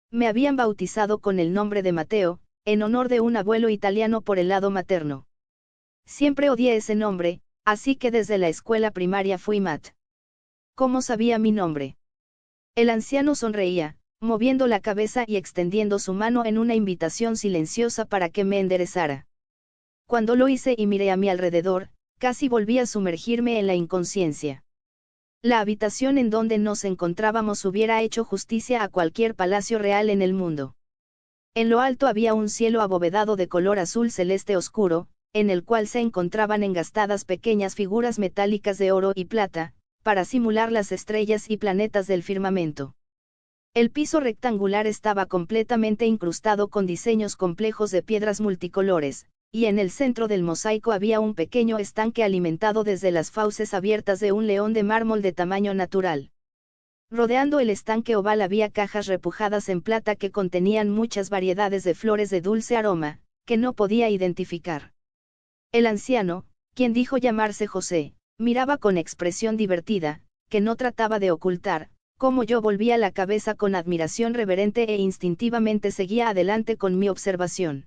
Me habían bautizado con el nombre de Mateo, en honor de un abuelo italiano por el lado materno. Siempre odié ese nombre, así que desde la escuela primaria fui Matt. ¿Cómo sabía mi nombre? El anciano sonreía, moviendo la cabeza y extendiendo su mano en una invitación silenciosa para que me enderezara. Cuando lo hice y miré a mi alrededor, casi volví a sumergirme en la inconsciencia. La habitación en donde nos encontrábamos hubiera hecho justicia a cualquier palacio real en el mundo. En lo alto había un cielo abovedado de color azul celeste oscuro, en el cual se encontraban engastadas pequeñas figuras metálicas de oro y plata, para simular las estrellas y planetas del firmamento. El piso rectangular estaba completamente incrustado con diseños complejos de piedras multicolores, y en el centro del mosaico había un pequeño estanque alimentado desde las fauces abiertas de un león de mármol de tamaño natural. Rodeando el estanque oval había cajas repujadas en plata que contenían muchas variedades de flores de dulce aroma, que no podía identificar. El anciano, quien dijo llamarse José, miraba con expresión divertida, que no trataba de ocultar, como yo volvía la cabeza con admiración reverente e instintivamente seguía adelante con mi observación.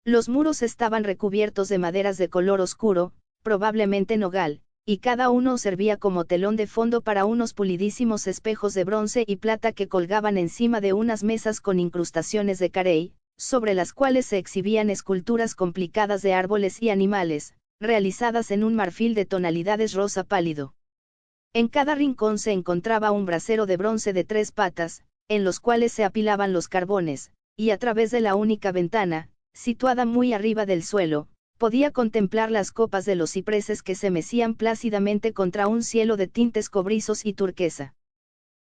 Los muros estaban recubiertos de maderas de color oscuro, probablemente nogal, y cada uno servía como telón de fondo para unos pulidísimos espejos de bronce y plata que colgaban encima de unas mesas con incrustaciones de carey, sobre las cuales se exhibían esculturas complicadas de árboles y animales, realizadas en un marfil de tonalidades rosa pálido. En cada rincón se encontraba un brasero de bronce de 3 patas, en los cuales se apilaban los carbones, y a través de la única ventana, situada muy arriba del suelo, podía contemplar las copas de los cipreses que se mecían plácidamente contra un cielo de tintes cobrizos y turquesa.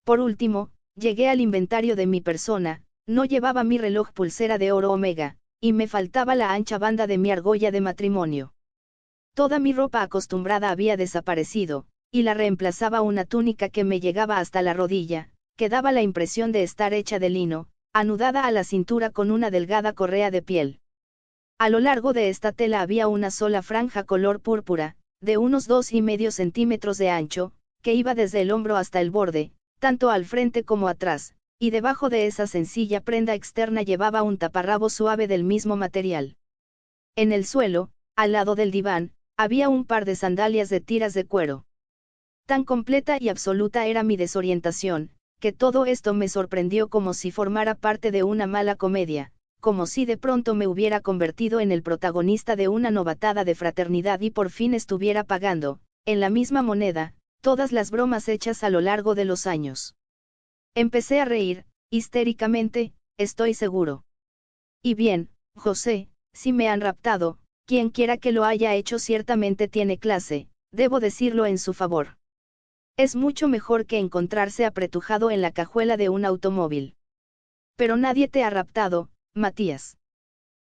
Por último, llegué al inventario de mi persona, no llevaba mi reloj pulsera de oro omega, y me faltaba la ancha banda de mi argolla de matrimonio. Toda mi ropa acostumbrada había desaparecido, y la reemplazaba una túnica que me llegaba hasta la rodilla, que daba la impresión de estar hecha de lino, anudada a la cintura con una delgada correa de piel. A lo largo de esta tela había una sola franja color púrpura, de unos 2,5 centímetros de ancho, que iba desde el hombro hasta el borde, tanto al frente como atrás, y debajo de esa sencilla prenda externa llevaba un taparrabo suave del mismo material. En el suelo, al lado del diván, había un par de sandalias de tiras de cuero. Tan completa y absoluta era mi desorientación, que todo esto me sorprendió como si formara parte de una mala comedia, como si de pronto me hubiera convertido en el protagonista de una novatada de fraternidad y por fin estuviera pagando, en la misma moneda, todas las bromas hechas a lo largo de los años. Empecé a reír, histéricamente, estoy seguro. Y bien, José, si me han raptado, quien quiera que lo haya hecho ciertamente tiene clase, debo decirlo en su favor. Es mucho mejor que encontrarse apretujado en la cajuela de un automóvil. Pero nadie te ha raptado, Matías.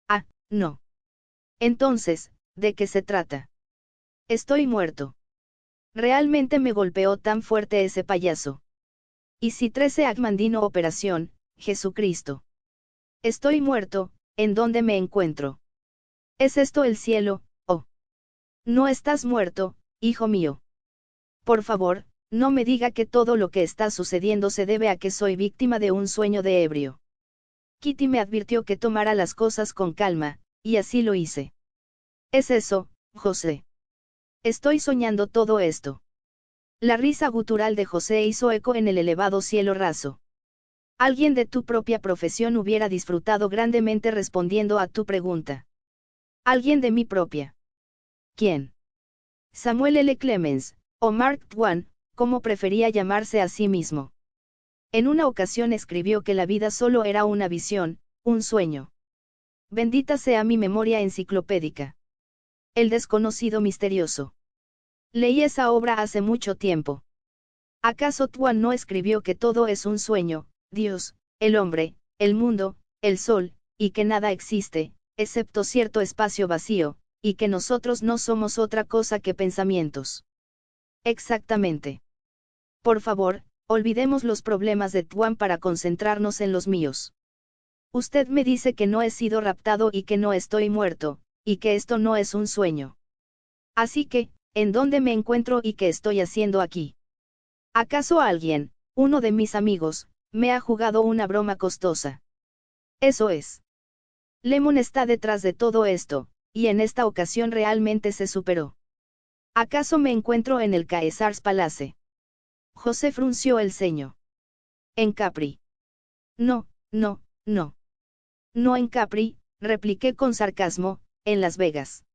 Ah, no. Entonces, ¿de qué se trata? Estoy muerto. Realmente me golpeó tan fuerte ese payaso. Y si 13 Agmandino operación, Jesucristo. Estoy muerto, ¿en dónde me encuentro? ¿Es esto el cielo, oh? No estás muerto, hijo mío. Por favor, no me diga que todo lo que está sucediendo se debe a que soy víctima de un sueño de ebrio. Kitty me advirtió que tomara las cosas con calma, y así lo hice. Es eso, José. Estoy soñando todo esto. La risa gutural de José hizo eco en el elevado cielo raso. Alguien de tu propia profesión hubiera disfrutado grandemente respondiendo a tu pregunta. Alguien de mi propia. ¿Quién? Samuel L. Clemens, o Mark Twain, como prefería llamarse a sí mismo. En una ocasión escribió que la vida solo era una visión, un sueño. Bendita sea mi memoria enciclopédica. El desconocido misterioso. Leí esa obra hace mucho tiempo. ¿Acaso Twain no escribió que todo es un sueño, Dios, el hombre, el mundo, el sol, y que nada existe, excepto cierto espacio vacío, y que nosotros no somos otra cosa que pensamientos? Exactamente. Por favor, olvidemos los problemas de Twain para concentrarnos en los míos. Usted me dice que no he sido raptado y que no estoy muerto, y que esto no es un sueño. Así que, ¿en dónde me encuentro y qué estoy haciendo aquí? ¿Acaso alguien, uno de mis amigos, me ha jugado una broma costosa? Eso es. Lemon está detrás de todo esto, y en esta ocasión realmente se superó. ¿Acaso me encuentro en el Caesars Palace? José frunció el ceño. En Capri. No, no, no. No en Capri, repliqué con sarcasmo, en Las Vegas.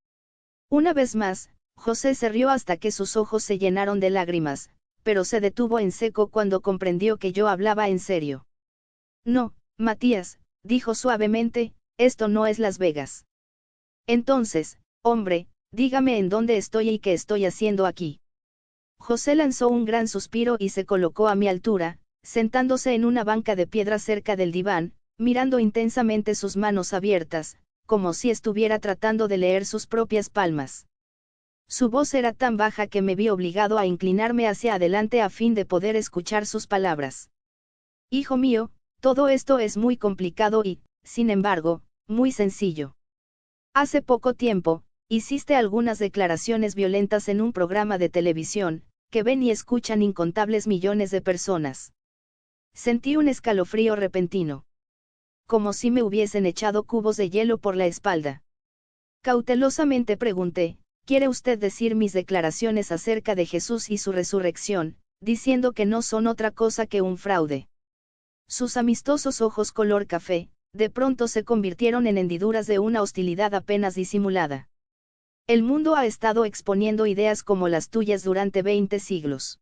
Una vez más, José se rió hasta que sus ojos se llenaron de lágrimas, pero se detuvo en seco cuando comprendió que yo hablaba en serio. No, Matías, dijo suavemente, esto no es Las Vegas. Entonces, hombre, dígame en dónde estoy y qué estoy haciendo aquí. José lanzó un gran suspiro y se colocó a mi altura, sentándose en una banca de piedra cerca del diván, mirando intensamente sus manos abiertas, como si estuviera tratando de leer sus propias palmas. Su voz era tan baja que me vi obligado a inclinarme hacia adelante a fin de poder escuchar sus palabras. Hijo mío, todo esto es muy complicado y, sin embargo, muy sencillo. Hace poco tiempo, hiciste algunas declaraciones violentas en un programa de televisión, que ven y escuchan incontables millones de personas. Sentí un escalofrío repentino. Como si me hubiesen echado cubos de hielo por la espalda. Cautelosamente pregunté, ¿quiere usted decir mis declaraciones acerca de Jesús y su resurrección, diciendo que no son otra cosa que un fraude? Sus amistosos ojos color café, de pronto se convirtieron en hendiduras de una hostilidad apenas disimulada. El mundo ha estado exponiendo ideas como las tuyas durante 20 siglos.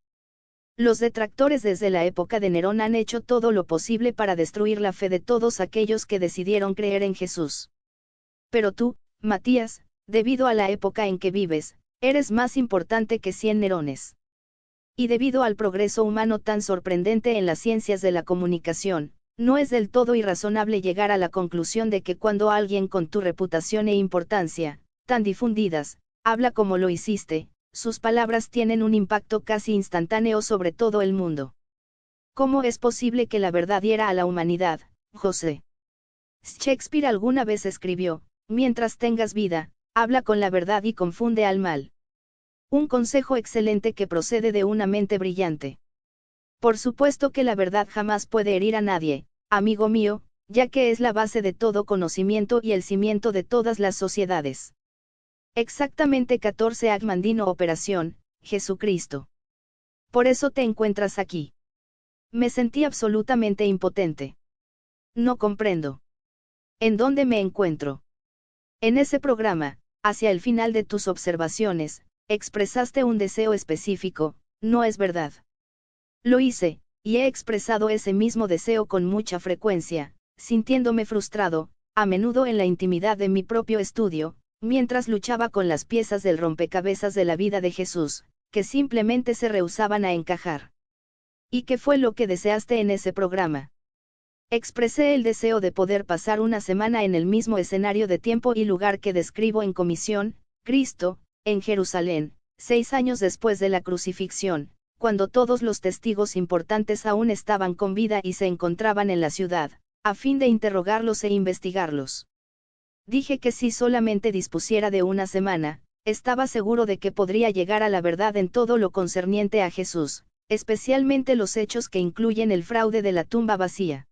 Los detractores desde la época de Nerón han hecho todo lo posible para destruir la fe de todos aquellos que decidieron creer en Jesús. Pero tú, Matías, debido a la época en que vives, eres más importante que 100 Nerones. Y debido al progreso humano tan sorprendente en las ciencias de la comunicación, no es del todo irrazonable llegar a la conclusión de que cuando alguien con tu reputación e importancia, tan difundidas, habla como lo hiciste, sus palabras tienen un impacto casi instantáneo sobre todo el mundo. ¿Cómo es posible que la verdad hiera a la humanidad, José? Shakespeare alguna vez escribió, mientras tengas vida, habla con la verdad y confunde al mal. Un consejo excelente que procede de una mente brillante. Por supuesto que la verdad jamás puede herir a nadie, amigo mío, ya que es la base de todo conocimiento y el cimiento de todas las sociedades. Exactamente 14 Agmandino Operación, Jesucristo. Por eso te encuentras aquí. Me sentí absolutamente impotente. No comprendo. ¿En dónde me encuentro? En ese programa, hacia el final de tus observaciones, expresaste un deseo específico, ¿no es verdad? Lo hice, y he expresado ese mismo deseo con mucha frecuencia, sintiéndome frustrado, a menudo en la intimidad de mi propio estudio, mientras luchaba con las piezas del rompecabezas de la vida de Jesús, que simplemente se rehusaban a encajar. ¿Y qué fue lo que deseaste en ese programa? Expresé el deseo de poder pasar una semana en el mismo escenario de tiempo y lugar que describo en Comisión, Cristo, en Jerusalén, 6 años después de la crucifixión, cuando todos los testigos importantes aún estaban con vida y se encontraban en la ciudad, a fin de interrogarlos e investigarlos. Dije que si solamente dispusiera de una semana, estaba seguro de que podría llegar a la verdad en todo lo concerniente a Jesús, especialmente los hechos que incluyen el fraude de la tumba vacía.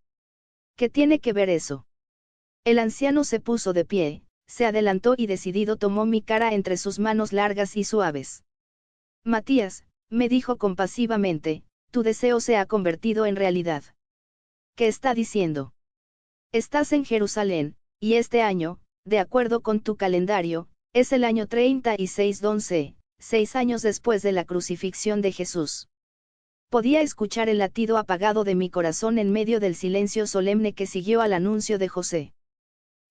¿Qué tiene que ver eso? El anciano se puso de pie, se adelantó y decidido tomó mi cara entre sus manos largas y suaves. Matías, me dijo compasivamente, tu deseo se ha convertido en realidad. ¿Qué está diciendo? Estás en Jerusalén, y este año, de acuerdo con tu calendario, es el año 36 6 años después de la crucifixión de Jesús. Podía escuchar el latido apagado de mi corazón en medio del silencio solemne que siguió al anuncio de José.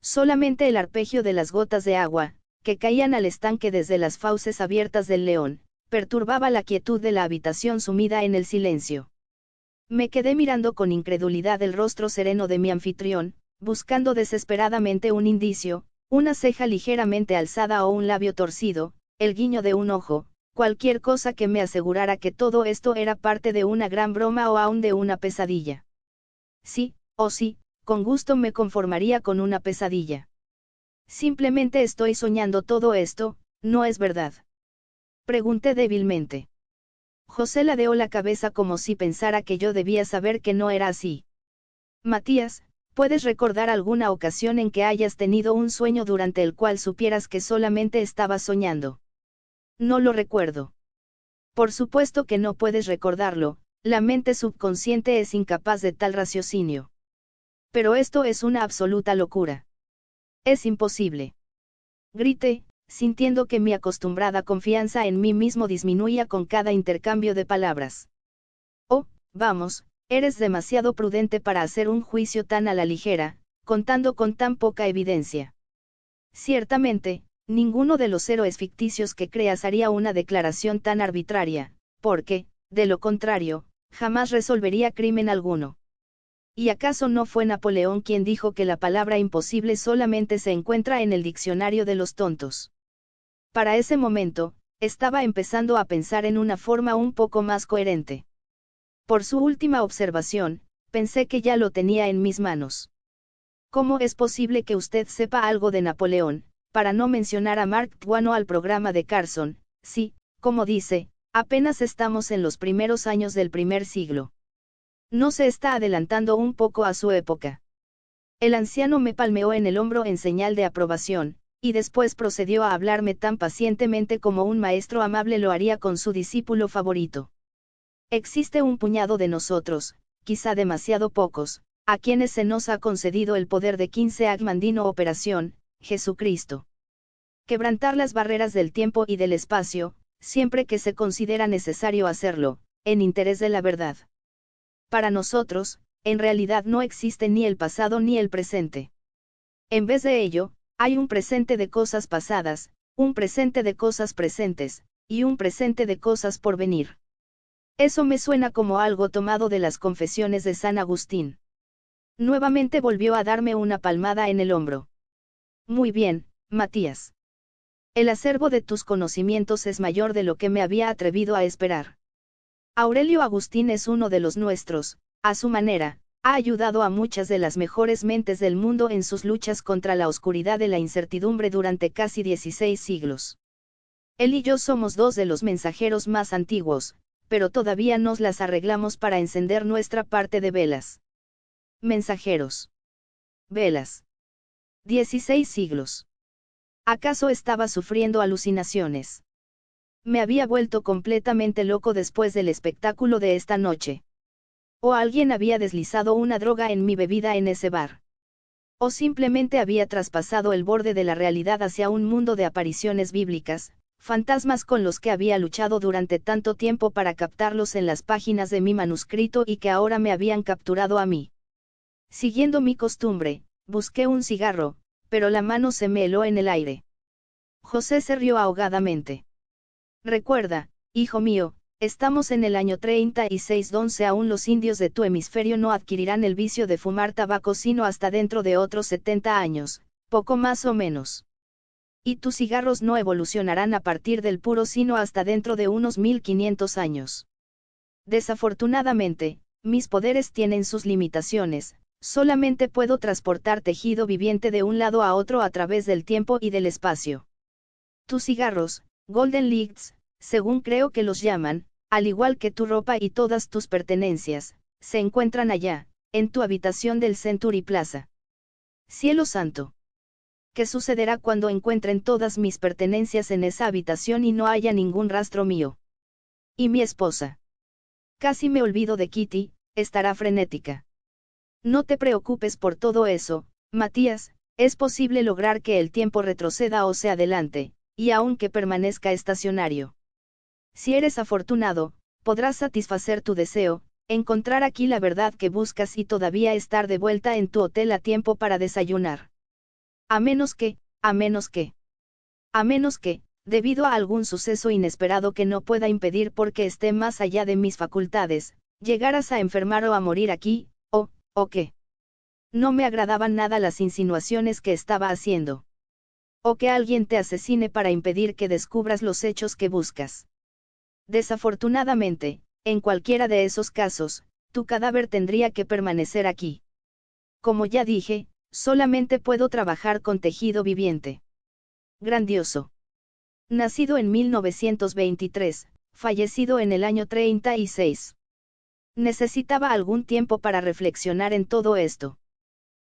Solamente el arpegio de las gotas de agua, que caían al estanque desde las fauces abiertas del león, perturbaba la quietud de la habitación sumida en el silencio. Me quedé mirando con incredulidad el rostro sereno de mi anfitrión, buscando desesperadamente un indicio, una ceja ligeramente alzada o un labio torcido, el guiño de un ojo, cualquier cosa que me asegurara que todo esto era parte de una gran broma o aún de una pesadilla. Sí, sí, con gusto me conformaría con una pesadilla. Simplemente estoy soñando todo esto, ¿no es verdad? Pregunté débilmente. José ladeó la cabeza como si pensara que yo debía saber que no era así. Matías, ¿puedes recordar alguna ocasión en que hayas tenido un sueño durante el cual supieras que solamente estabas soñando? No lo recuerdo. Por supuesto que no puedes recordarlo, la mente subconsciente es incapaz de tal raciocinio. Pero esto es una absoluta locura. Es imposible. Grité, sintiendo que mi acostumbrada confianza en mí mismo disminuía con cada intercambio de palabras. Oh, vamos, eres demasiado prudente para hacer un juicio tan a la ligera, contando con tan poca evidencia. Ciertamente, ninguno de los héroes ficticios que creas haría una declaración tan arbitraria, porque, de lo contrario, jamás resolvería crimen alguno. ¿Y acaso no fue Napoleón quien dijo que la palabra imposible solamente se encuentra en el diccionario de los tontos? Para ese momento, estaba empezando a pensar en una forma un poco más coherente. Por su última observación, pensé que ya lo tenía en mis manos. ¿Cómo es posible que usted sepa algo de Napoleón, para no mencionar a Mark Twain o al programa de Carson, si, como dice, apenas estamos en los primeros años del primer siglo? ¿No se está adelantando un poco a su época? El anciano me palmeó en el hombro en señal de aprobación, y después procedió a hablarme tan pacientemente como un maestro amable lo haría con su discípulo favorito. Existe un puñado de nosotros, quizá demasiado pocos, a quienes se nos ha concedido el poder de 15 Agmandino operación, Jesucristo. Quebrantar las barreras del tiempo y del espacio, siempre que se considera necesario hacerlo, en interés de la verdad. Para nosotros, en realidad no existe ni el pasado ni el presente. En vez de ello, hay un presente de cosas pasadas, un presente de cosas presentes, y un presente de cosas por venir. Eso me suena como algo tomado de las Confesiones de San Agustín. Nuevamente volvió a darme una palmada en el hombro. Muy bien, Matías. El acervo de tus conocimientos es mayor de lo que me había atrevido a esperar. Aurelio Agustín es uno de los nuestros, a su manera, ha ayudado a muchas de las mejores mentes del mundo en sus luchas contra la oscuridad de la incertidumbre durante casi 16 siglos. Él y yo somos dos de los mensajeros más antiguos, pero todavía nos las arreglamos para encender nuestra parte de velas. Mensajeros. Velas. 16 siglos. ¿Acaso estaba sufriendo alucinaciones? Me había vuelto completamente loco después del espectáculo de esta noche. O alguien había deslizado una droga en mi bebida en ese bar. O simplemente había traspasado el borde de la realidad hacia un mundo de apariciones bíblicas, fantasmas con los que había luchado durante tanto tiempo para captarlos en las páginas de mi manuscrito y que ahora me habían capturado a mí. Siguiendo mi costumbre, busqué un cigarro, pero la mano se me heló en el aire. José se rió ahogadamente. Recuerda, hijo mío, estamos en el año 36 donde aún los indios de tu hemisferio no adquirirán el vicio de fumar tabaco sino hasta dentro de otros 70 años, poco más o menos. Y tus cigarros no evolucionarán a partir del puro sino hasta dentro de unos 1500 años. Desafortunadamente, mis poderes tienen sus limitaciones, solamente puedo transportar tejido viviente de un lado a otro a través del tiempo y del espacio. Tus cigarros, Golden Leads, según creo que los llaman, al igual que tu ropa y todas tus pertenencias, se encuentran allá, en tu habitación del Century Plaza. Cielo santo. ¿Qué sucederá cuando encuentren todas mis pertenencias en esa habitación y no haya ningún rastro mío? ¿Y mi esposa? Casi me olvido de Kitty, estará frenética. No te preocupes por todo eso, Matías, es posible lograr que el tiempo retroceda o se adelante, y aun que permanezca estacionario. Si eres afortunado, podrás satisfacer tu deseo, encontrar aquí la verdad que buscas y todavía estar de vuelta en tu hotel a tiempo para desayunar. A menos que, debido a algún suceso inesperado que no pueda impedir porque esté más allá de mis facultades, llegaras a enfermar o a morir aquí, o que no me agradaban nada las insinuaciones que estaba haciendo. O que alguien te asesine para impedir que descubras los hechos que buscas. Desafortunadamente, en cualquiera de esos casos, tu cadáver tendría que permanecer aquí. Como ya dije, solamente puedo trabajar con tejido viviente. Grandioso. Nacido en 1923, fallecido en el año 36. Necesitaba algún tiempo para reflexionar en todo esto.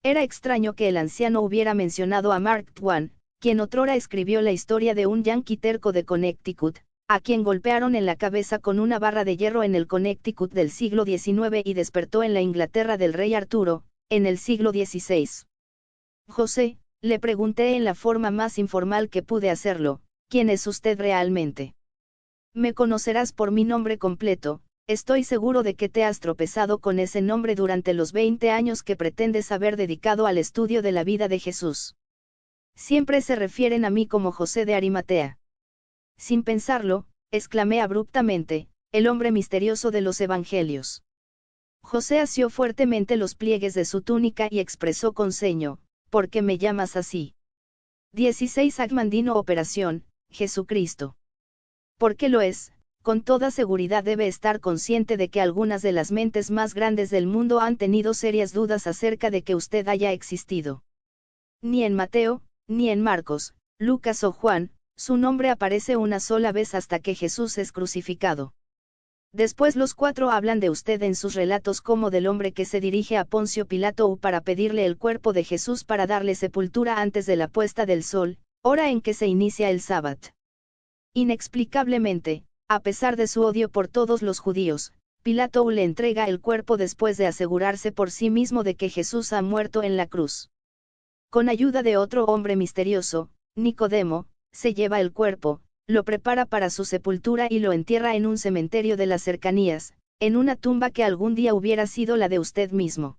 Era extraño que el anciano hubiera mencionado a Mark Twain, quien otrora escribió la historia de un yanqui terco de Connecticut, a quien golpearon en la cabeza con una barra de hierro en el Connecticut del siglo XIX y despertó en la Inglaterra del rey Arturo, en el siglo XVI. José, le pregunté en la forma más informal que pude hacerlo, ¿quién es usted realmente? Me conocerás por mi nombre completo, estoy seguro de que te has tropezado con ese nombre durante los 20 años que pretendes haber dedicado al estudio de la vida de Jesús. Siempre se refieren a mí como José de Arimatea. Sin pensarlo, exclamé abruptamente, el hombre misterioso de los evangelios. José asió fuertemente los pliegues de su túnica y expresó con ceño: ¿por qué me llamas así? 16 Agmandino Operación, Jesucristo. Porque lo es, con toda seguridad debe estar consciente de que algunas de las mentes más grandes del mundo han tenido serias dudas acerca de que usted haya existido. Ni en Mateo, ni en Marcos, Lucas o Juan, su nombre aparece una sola vez hasta que Jesús es crucificado. Después los cuatro hablan de usted en sus relatos como del hombre que se dirige a Poncio Pilato para pedirle el cuerpo de Jesús para darle sepultura antes de la puesta del sol, hora en que se inicia el sábado. Inexplicablemente, a pesar de su odio por todos los judíos, Pilato le entrega el cuerpo después de asegurarse por sí mismo de que Jesús ha muerto en la cruz. Con ayuda de otro hombre misterioso, Nicodemo, se lleva el cuerpo, lo prepara para su sepultura y lo entierra en un cementerio de las cercanías, en una tumba que algún día hubiera sido la de usted mismo.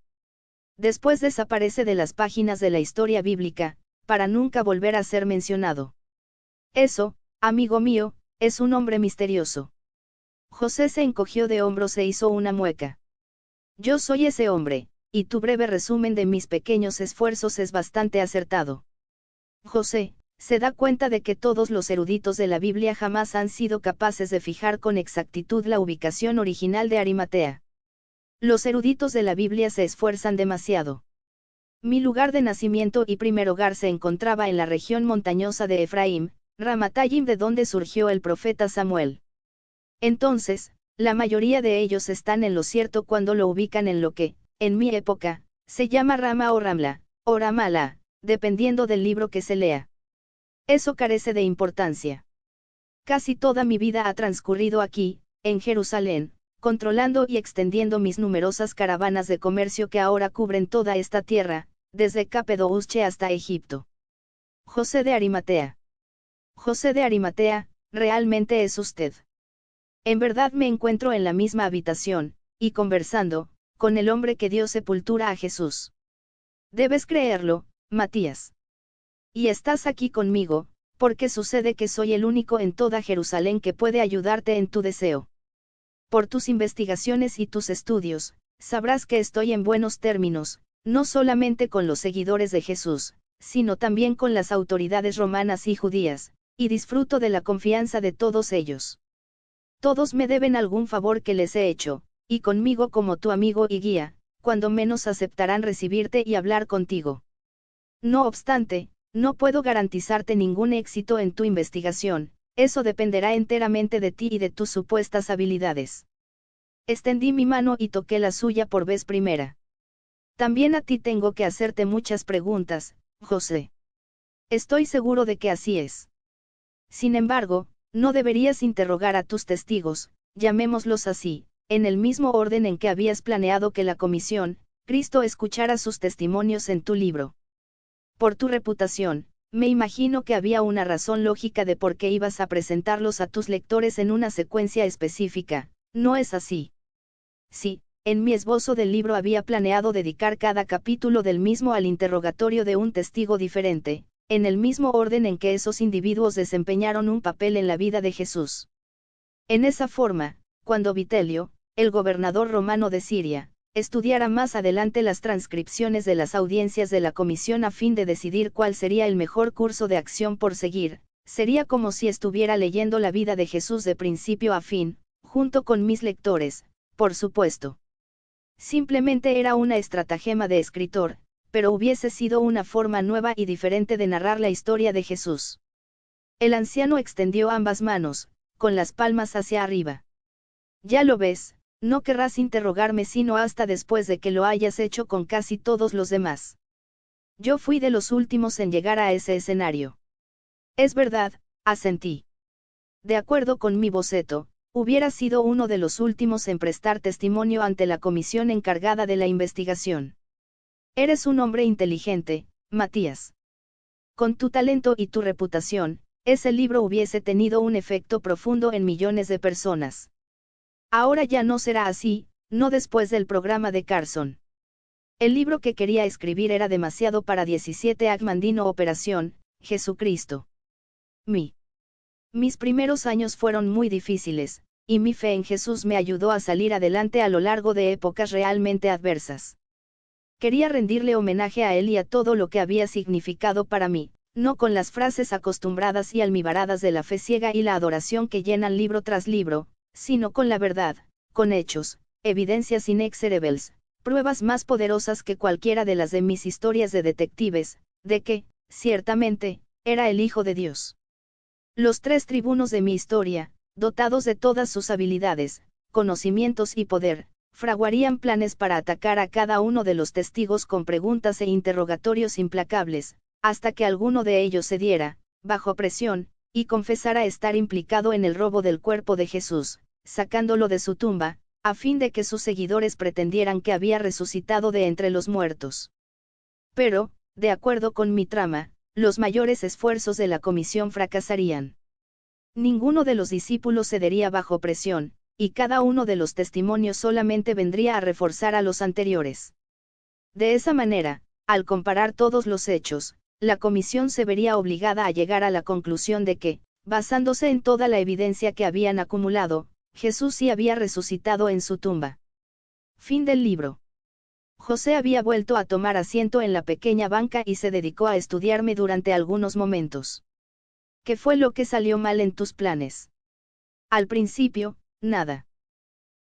Después desaparece de las páginas de la historia bíblica, para nunca volver a ser mencionado. Eso, amigo mío, es un hombre misterioso. José se encogió de hombros e hizo una mueca. Yo soy ese hombre, y tu breve resumen de mis pequeños esfuerzos es bastante acertado. José, se da cuenta de que todos los eruditos de la Biblia jamás han sido capaces de fijar con exactitud la ubicación original de Arimatea. Los eruditos de la Biblia se esfuerzan demasiado. Mi lugar de nacimiento y primer hogar se encontraba en la región montañosa de Efraín, Ramatayim, de donde surgió el profeta Samuel. Entonces, la mayoría de ellos están en lo cierto cuando lo ubican en lo que, en mi época, se llama Rama o Ramla, o Ramala, dependiendo del libro que se lea. Eso carece de importancia. Casi toda mi vida ha transcurrido aquí, en Jerusalén, controlando y extendiendo mis numerosas caravanas de comercio que ahora cubren toda esta tierra, desde Capadocia hasta Egipto. José de Arimatea. José de Arimatea, realmente es usted. En verdad me encuentro en la misma habitación, y conversando, con el hombre que dio sepultura a Jesús. Debes creerlo, Matías. Y estás aquí conmigo, porque sucede que soy el único en toda Jerusalén que puede ayudarte en tu deseo. Por tus investigaciones y tus estudios, sabrás que estoy en buenos términos, no solamente con los seguidores de Jesús, sino también con las autoridades romanas y judías, y disfruto de la confianza de todos ellos. Todos me deben algún favor que les he hecho, y conmigo como tu amigo y guía, cuando menos aceptarán recibirte y hablar contigo. No obstante, no puedo garantizarte ningún éxito en tu investigación, eso dependerá enteramente de ti y de tus supuestas habilidades. Extendí mi mano y toqué la suya por vez primera. También a ti tengo que hacerte muchas preguntas, José. Estoy seguro de que así es. Sin embargo, no deberías interrogar a tus testigos, llamémoslos así, en el mismo orden en que habías planeado que la comisión, Cristo, escuchara sus testimonios en tu libro. Por tu reputación, me imagino que había una razón lógica de por qué ibas a presentarlos a tus lectores en una secuencia específica, ¿no es así? Sí, en mi esbozo del libro había planeado dedicar cada capítulo del mismo al interrogatorio de un testigo diferente, en el mismo orden en que esos individuos desempeñaron un papel en la vida de Jesús. En esa forma, cuando Vitelio, el gobernador romano de Siria, estudiara más adelante las transcripciones de las audiencias de la comisión a fin de decidir cuál sería el mejor curso de acción por seguir, sería como si estuviera leyendo la vida de Jesús de principio a fin, junto con mis lectores, por supuesto. Simplemente era una estratagema de escritor, pero hubiese sido una forma nueva y diferente de narrar la historia de Jesús. El anciano extendió ambas manos, con las palmas hacia arriba. Ya lo ves, no querrás interrogarme sino hasta después de que lo hayas hecho con casi todos los demás. Yo fui de los últimos en llegar a ese escenario. Es verdad, asentí. De acuerdo con mi boceto, hubiera sido uno de los últimos en prestar testimonio ante la comisión encargada de la investigación. Eres un hombre inteligente, Matías. Con tu talento y tu reputación, ese libro hubiese tenido un efecto profundo en millones de personas. Ahora ya no será así, no después del programa de Carson. El libro que quería escribir era demasiado para 17 Agmandino Operación, Jesucristo. Mis primeros años fueron muy difíciles, y mi fe en Jesús me ayudó a salir adelante a lo largo de épocas realmente adversas. Quería rendirle homenaje a él y a todo lo que había significado para mí, no con las frases acostumbradas y almibaradas de la fe ciega y la adoración que llenan libro tras libro, sino con la verdad, con hechos, evidencias inexorables, pruebas más poderosas que cualquiera de las de mis historias de detectives, de que, ciertamente, era el Hijo de Dios. Los tres tribunos de mi historia, dotados de todas sus habilidades, conocimientos y poder, fraguarían planes para atacar a cada uno de los testigos con preguntas e interrogatorios implacables, hasta que alguno de ellos cediera, bajo presión, y confesara estar implicado en el robo del cuerpo de Jesús, sacándolo de su tumba, a fin de que sus seguidores pretendieran que había resucitado de entre los muertos. Pero, de acuerdo con mi trama, los mayores esfuerzos de la comisión fracasarían. Ninguno de los discípulos cedería bajo presión, y cada uno de los testimonios solamente vendría a reforzar a los anteriores. De esa manera, al comparar todos los hechos, la comisión se vería obligada a llegar a la conclusión de que, basándose en toda la evidencia que habían acumulado, Jesús sí había resucitado en su tumba. Fin del libro. José había vuelto a tomar asiento en la pequeña banca y se dedicó a estudiarme durante algunos momentos. ¿Qué fue lo que salió mal en tus planes? Al principio, nada.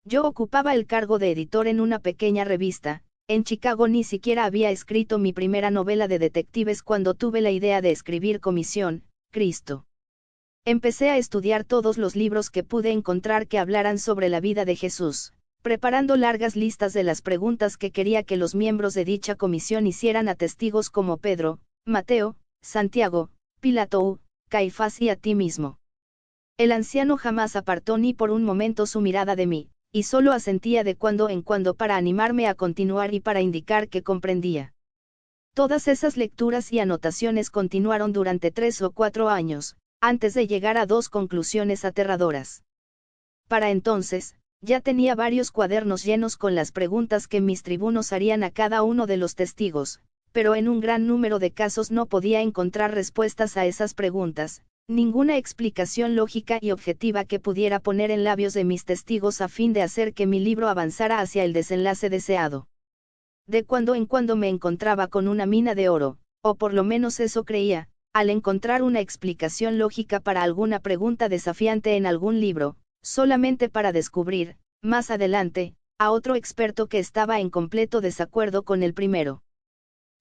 Yo ocupaba el cargo de editor en una pequeña revista. En Chicago ni siquiera había escrito mi primera novela de detectives cuando tuve la idea de escribir Comisión, Cristo. Empecé a estudiar todos los libros que pude encontrar que hablaran sobre la vida de Jesús, preparando largas listas de las preguntas que quería que los miembros de dicha comisión hicieran a testigos como Pedro, Mateo, Santiago, Pilato, Caifás y a ti mismo. El anciano jamás apartó ni por un momento su mirada de mí, y solo asentía de cuando en cuando para animarme a continuar y para indicar que comprendía. Todas esas lecturas y anotaciones continuaron durante 3 o 4 años, antes de llegar a 2 conclusiones aterradoras. Para entonces, ya tenía varios cuadernos llenos con las preguntas que mis tribunos harían a cada uno de los testigos, pero en un gran número de casos no podía encontrar respuestas a esas preguntas, ninguna explicación lógica y objetiva que pudiera poner en labios de mis testigos a fin de hacer que mi libro avanzara hacia el desenlace deseado. De cuando en cuando me encontraba con una mina de oro, o por lo menos eso creía, al encontrar una explicación lógica para alguna pregunta desafiante en algún libro, solamente para descubrir, más adelante, a otro experto que estaba en completo desacuerdo con el primero.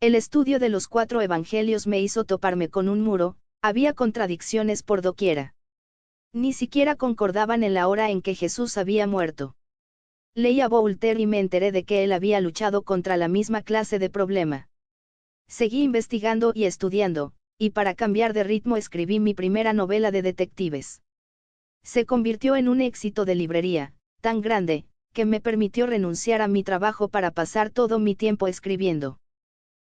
El estudio de los 4 evangelios me hizo toparme con un muro. Había contradicciones por doquiera. Ni siquiera concordaban en la hora en que Jesús había muerto. Leí a Voltaire y me enteré de que él había luchado contra la misma clase de problema. Seguí investigando y estudiando, y para cambiar de ritmo escribí mi primera novela de detectives. Se convirtió en un éxito de librería, tan grande, que me permitió renunciar a mi trabajo para pasar todo mi tiempo escribiendo.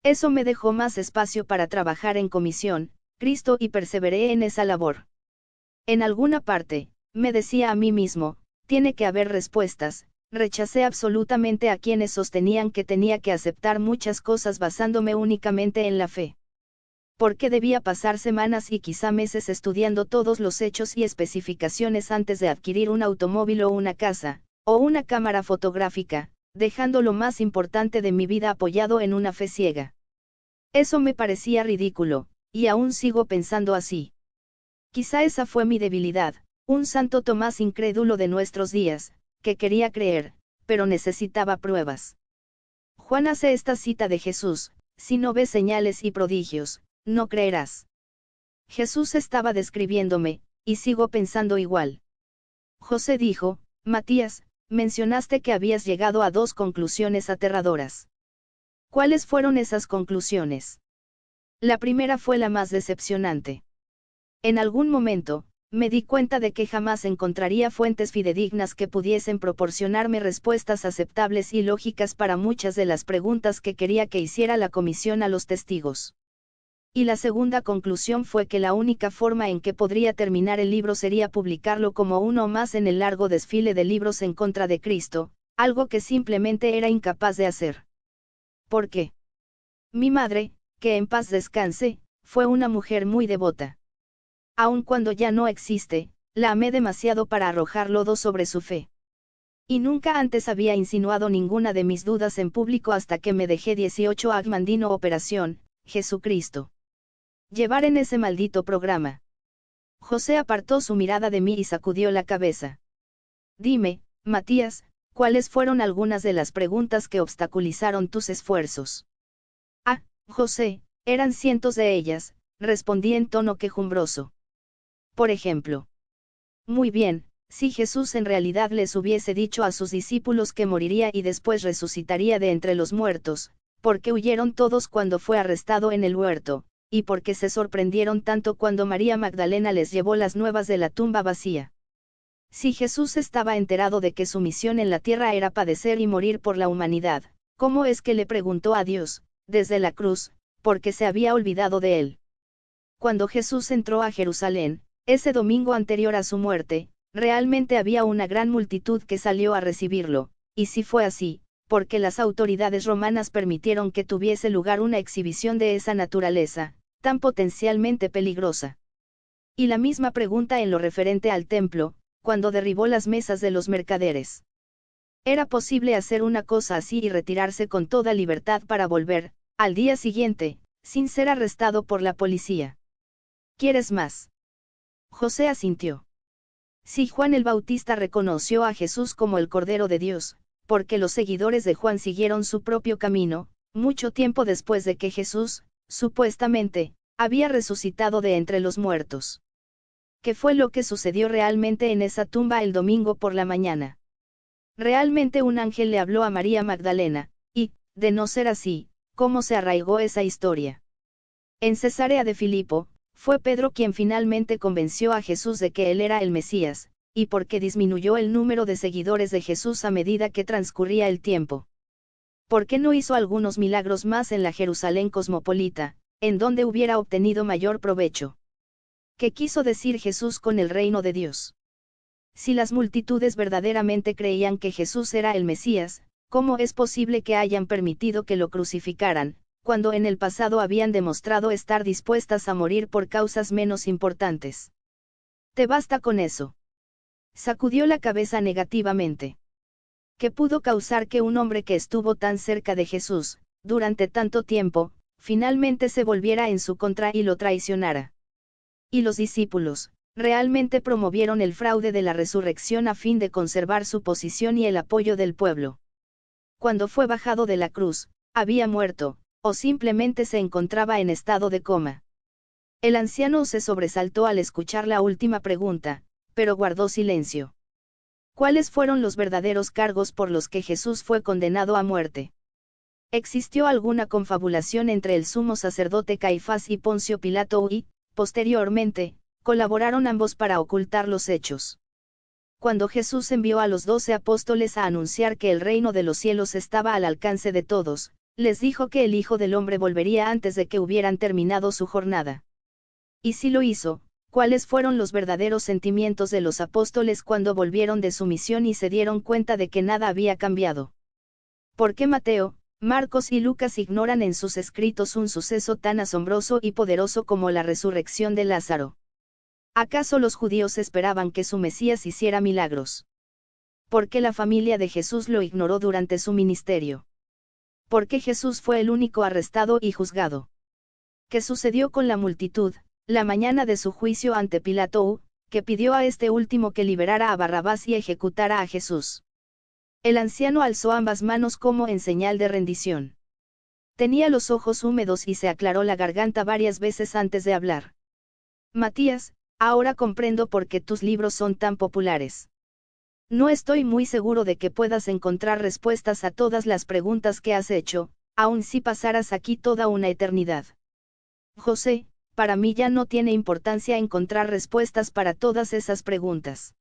Eso me dejó más espacio para trabajar en Comisión, Cristo y perseveré en esa labor. En alguna parte, me decía a mí mismo, tiene que haber respuestas, rechacé absolutamente a quienes sostenían que tenía que aceptar muchas cosas basándome únicamente en la fe. ¿Por qué debía pasar semanas y quizá meses estudiando todos los hechos y especificaciones antes de adquirir un automóvil o una casa, o una cámara fotográfica, dejando lo más importante de mi vida apoyado en una fe ciega? Eso me parecía ridículo, y aún sigo pensando así. Quizá esa fue mi debilidad, un Santo Tomás incrédulo de nuestros días, que quería creer, pero necesitaba pruebas. Juan hace esta cita de Jesús: si no ves señales y prodigios, no creerás. Jesús estaba describiéndome, y sigo pensando igual. José dijo: Matías, mencionaste que habías llegado a 2 conclusiones aterradoras. ¿Cuáles fueron esas conclusiones? La primera fue la más decepcionante. En algún momento, me di cuenta de que jamás encontraría fuentes fidedignas que pudiesen proporcionarme respuestas aceptables y lógicas para muchas de las preguntas que quería que hiciera la comisión a los testigos. Y la segunda conclusión fue que la única forma en que podría terminar el libro sería publicarlo como uno más en el largo desfile de libros en contra de Cristo, algo que simplemente era incapaz de hacer. ¿Por qué? Mi madre, que en paz descanse, fue una mujer muy devota. Aun cuando ya no existe, la amé demasiado para arrojar lodo sobre su fe. Y nunca antes había insinuado ninguna de mis dudas en público hasta que me dejé 18 Agmandino Operación, Jesucristo. Llevar en ese maldito programa. José apartó su mirada de mí y sacudió la cabeza. Dime, Matías, ¿cuáles fueron algunas de las preguntas que obstaculizaron tus esfuerzos? Ah, José, eran cientos de ellas, respondí en tono quejumbroso. Por ejemplo. Muy bien, si Jesús en realidad les hubiese dicho a sus discípulos que moriría y después resucitaría de entre los muertos, ¿por qué huyeron todos cuando fue arrestado en el huerto, y por qué se sorprendieron tanto cuando María Magdalena les llevó las nuevas de la tumba vacía? Si Jesús estaba enterado de que su misión en la tierra era padecer y morir por la humanidad, ¿cómo es que le preguntó a Dios, desde la cruz, porque se había olvidado de él? Cuando Jesús entró a Jerusalén, ese domingo anterior a su muerte, realmente había una gran multitud que salió a recibirlo, y si fue así, porque las autoridades romanas permitieron que tuviese lugar una exhibición de esa naturaleza, tan potencialmente peligrosa. Y la misma pregunta en lo referente al templo, cuando derribó las mesas de los mercaderes. ¿Era posible hacer una cosa así y retirarse con toda libertad para volver, al día siguiente, sin ser arrestado por la policía? ¿Quieres más? José asintió. Si Juan el Bautista reconoció a Jesús como el Cordero de Dios, porque los seguidores de Juan siguieron su propio camino, mucho tiempo después de que Jesús, supuestamente, había resucitado de entre los muertos. ¿Qué fue lo que sucedió realmente en esa tumba el domingo por la mañana? Realmente un ángel le habló a María Magdalena, y, de no ser así, ¿cómo se arraigó esa historia? En Cesarea de Filipo, fue Pedro quien finalmente convenció a Jesús de que él era el Mesías, y porque disminuyó el número de seguidores de Jesús a medida que transcurría el tiempo. ¿Por qué no hizo algunos milagros más en la Jerusalén cosmopolita, en donde hubiera obtenido mayor provecho? ¿Qué quiso decir Jesús con el reino de Dios? Si las multitudes verdaderamente creían que Jesús era el Mesías, ¿cómo es posible que hayan permitido que lo crucificaran, cuando en el pasado habían demostrado estar dispuestas a morir por causas menos importantes? ¿Te basta con eso? Sacudió la cabeza negativamente. ¿Qué pudo causar que un hombre que estuvo tan cerca de Jesús, durante tanto tiempo, finalmente se volviera en su contra y lo traicionara? Y los discípulos, realmente promovieron el fraude de la resurrección a fin de conservar su posición y el apoyo del pueblo. Cuando fue bajado de la cruz, había muerto, o simplemente se encontraba en estado de coma. El anciano se sobresaltó al escuchar la última pregunta, pero guardó silencio. ¿Cuáles fueron los verdaderos cargos por los que Jesús fue condenado a muerte? ¿Existió alguna confabulación entre el sumo sacerdote Caifás y Poncio Pilato y, posteriormente, colaboraron ambos para ocultar los hechos? Cuando Jesús envió a los 12 apóstoles a anunciar que el reino de los cielos estaba al alcance de todos, les dijo que el Hijo del Hombre volvería antes de que hubieran terminado su jornada. Y si lo hizo, ¿cuáles fueron los verdaderos sentimientos de los apóstoles cuando volvieron de su misión y se dieron cuenta de que nada había cambiado? ¿Por qué Mateo, Marcos y Lucas ignoran en sus escritos un suceso tan asombroso y poderoso como la resurrección de Lázaro? ¿Acaso los judíos esperaban que su Mesías hiciera milagros? ¿Por qué la familia de Jesús lo ignoró durante su ministerio? ¿Por qué Jesús fue el único arrestado y juzgado? ¿Qué sucedió con la multitud, la mañana de su juicio ante Pilato, que pidió a este último que liberara a Barrabás y ejecutara a Jesús? El anciano alzó ambas manos como en señal de rendición. Tenía los ojos húmedos y se aclaró la garganta varias veces antes de hablar. Matías, ahora comprendo por qué tus libros son tan populares. No estoy muy seguro de que puedas encontrar respuestas a todas las preguntas que has hecho, aun si pasaras aquí toda una eternidad. José, para mí ya no tiene importancia encontrar respuestas para todas esas preguntas.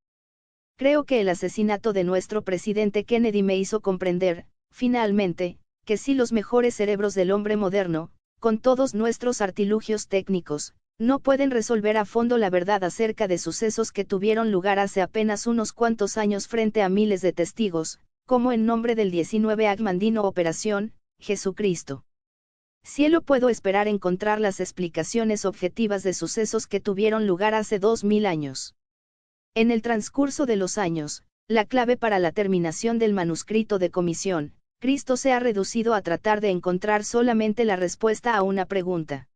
Creo que el asesinato de nuestro presidente Kennedy me hizo comprender, finalmente, que si los mejores cerebros del hombre moderno, con todos nuestros artilugios técnicos, no pueden resolver a fondo la verdad acerca de sucesos que tuvieron lugar hace apenas unos cuantos años frente a miles de testigos, como en nombre del 19 Agmandino Operación, Jesucristo. Cielo, puedo esperar encontrar las explicaciones objetivas de sucesos que tuvieron lugar hace 2000 años. En el transcurso de los años, la clave para la terminación del manuscrito de comisión, Cristo se ha reducido a tratar de encontrar solamente la respuesta a una pregunta.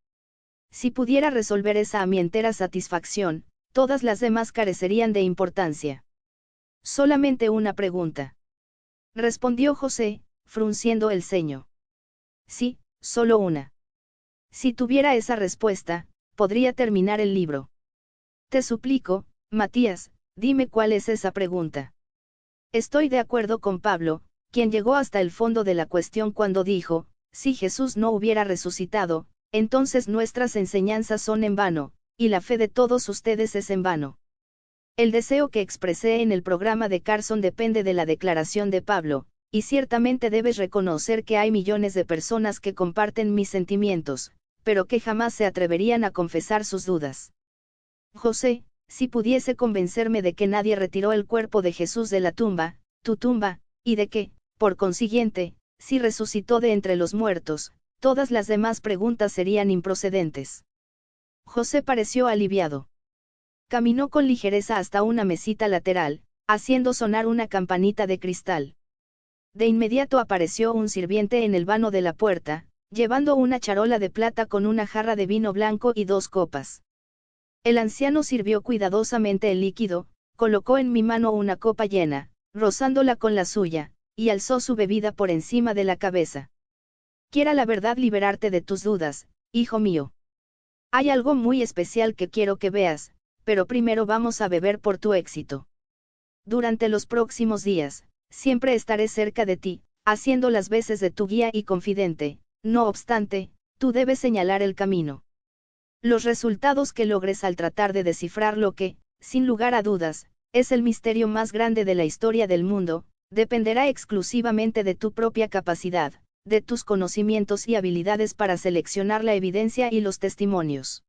Si pudiera resolver esa a mi entera satisfacción, todas las demás carecerían de importancia. Solamente una pregunta. Respondió José, frunciendo el ceño. Sí, solo una. Si tuviera esa respuesta, podría terminar el libro. Te suplico, Matías, dime cuál es esa pregunta. Estoy de acuerdo con Pablo, quien llegó hasta el fondo de la cuestión cuando dijo, si Jesús no hubiera resucitado, entonces nuestras enseñanzas son en vano, y la fe de todos ustedes es en vano. El deseo que expresé en el programa de Carson depende de la declaración de Pablo, y ciertamente debes reconocer que hay millones de personas que comparten mis sentimientos, pero que jamás se atreverían a confesar sus dudas. José, si pudiese convencerme de que nadie retiró el cuerpo de Jesús de la tumba, tu tumba, y de que, por consiguiente, si resucitó de entre los muertos, todas las demás preguntas serían improcedentes. José pareció aliviado. Caminó con ligereza hasta una mesita lateral, haciendo sonar una campanita de cristal. De inmediato apareció un sirviente en el vano de la puerta, llevando una charola de plata con una jarra de vino blanco y 2 copas. El anciano sirvió cuidadosamente el líquido, colocó en mi mano una copa llena, rozándola con la suya, y alzó su bebida por encima de la cabeza. Quiera la verdad liberarte de tus dudas, hijo mío. Hay algo muy especial que quiero que veas, pero primero vamos a beber por tu éxito. Durante los próximos días, siempre estaré cerca de ti, haciendo las veces de tu guía y confidente, no obstante, tú debes señalar el camino. Los resultados que logres al tratar de descifrar lo que, sin lugar a dudas, es el misterio más grande de la historia del mundo, dependerá exclusivamente de tu propia capacidad, de tus conocimientos y habilidades para seleccionar la evidencia y los testimonios.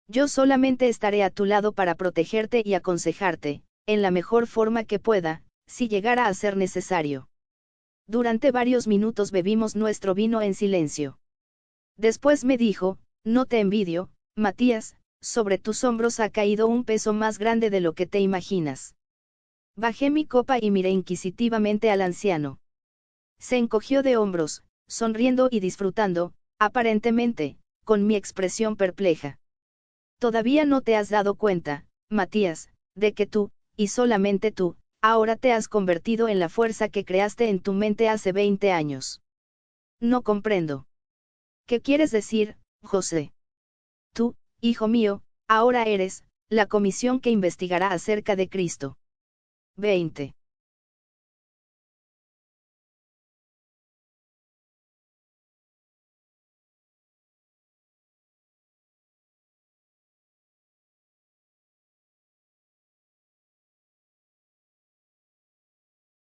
Yo solamente estaré a tu lado para protegerte y aconsejarte, en la mejor forma que pueda, si llegara a ser necesario. Durante varios minutos bebimos nuestro vino en silencio. Después me dijo, no te envidio, Matías, sobre tus hombros ha caído un peso más grande de lo que te imaginas. Bajé mi copa y miré inquisitivamente al anciano. Se encogió de hombros, sonriendo y disfrutando, aparentemente, con mi expresión perpleja. Todavía no te has dado cuenta, Matías, de que tú, y solamente tú, ahora te has convertido en la fuerza que creaste en tu mente hace 20 años. No comprendo. ¿Qué quieres decir, José? Tú, hijo mío, ahora eres, la comisión que investigará acerca de Cristo. 20.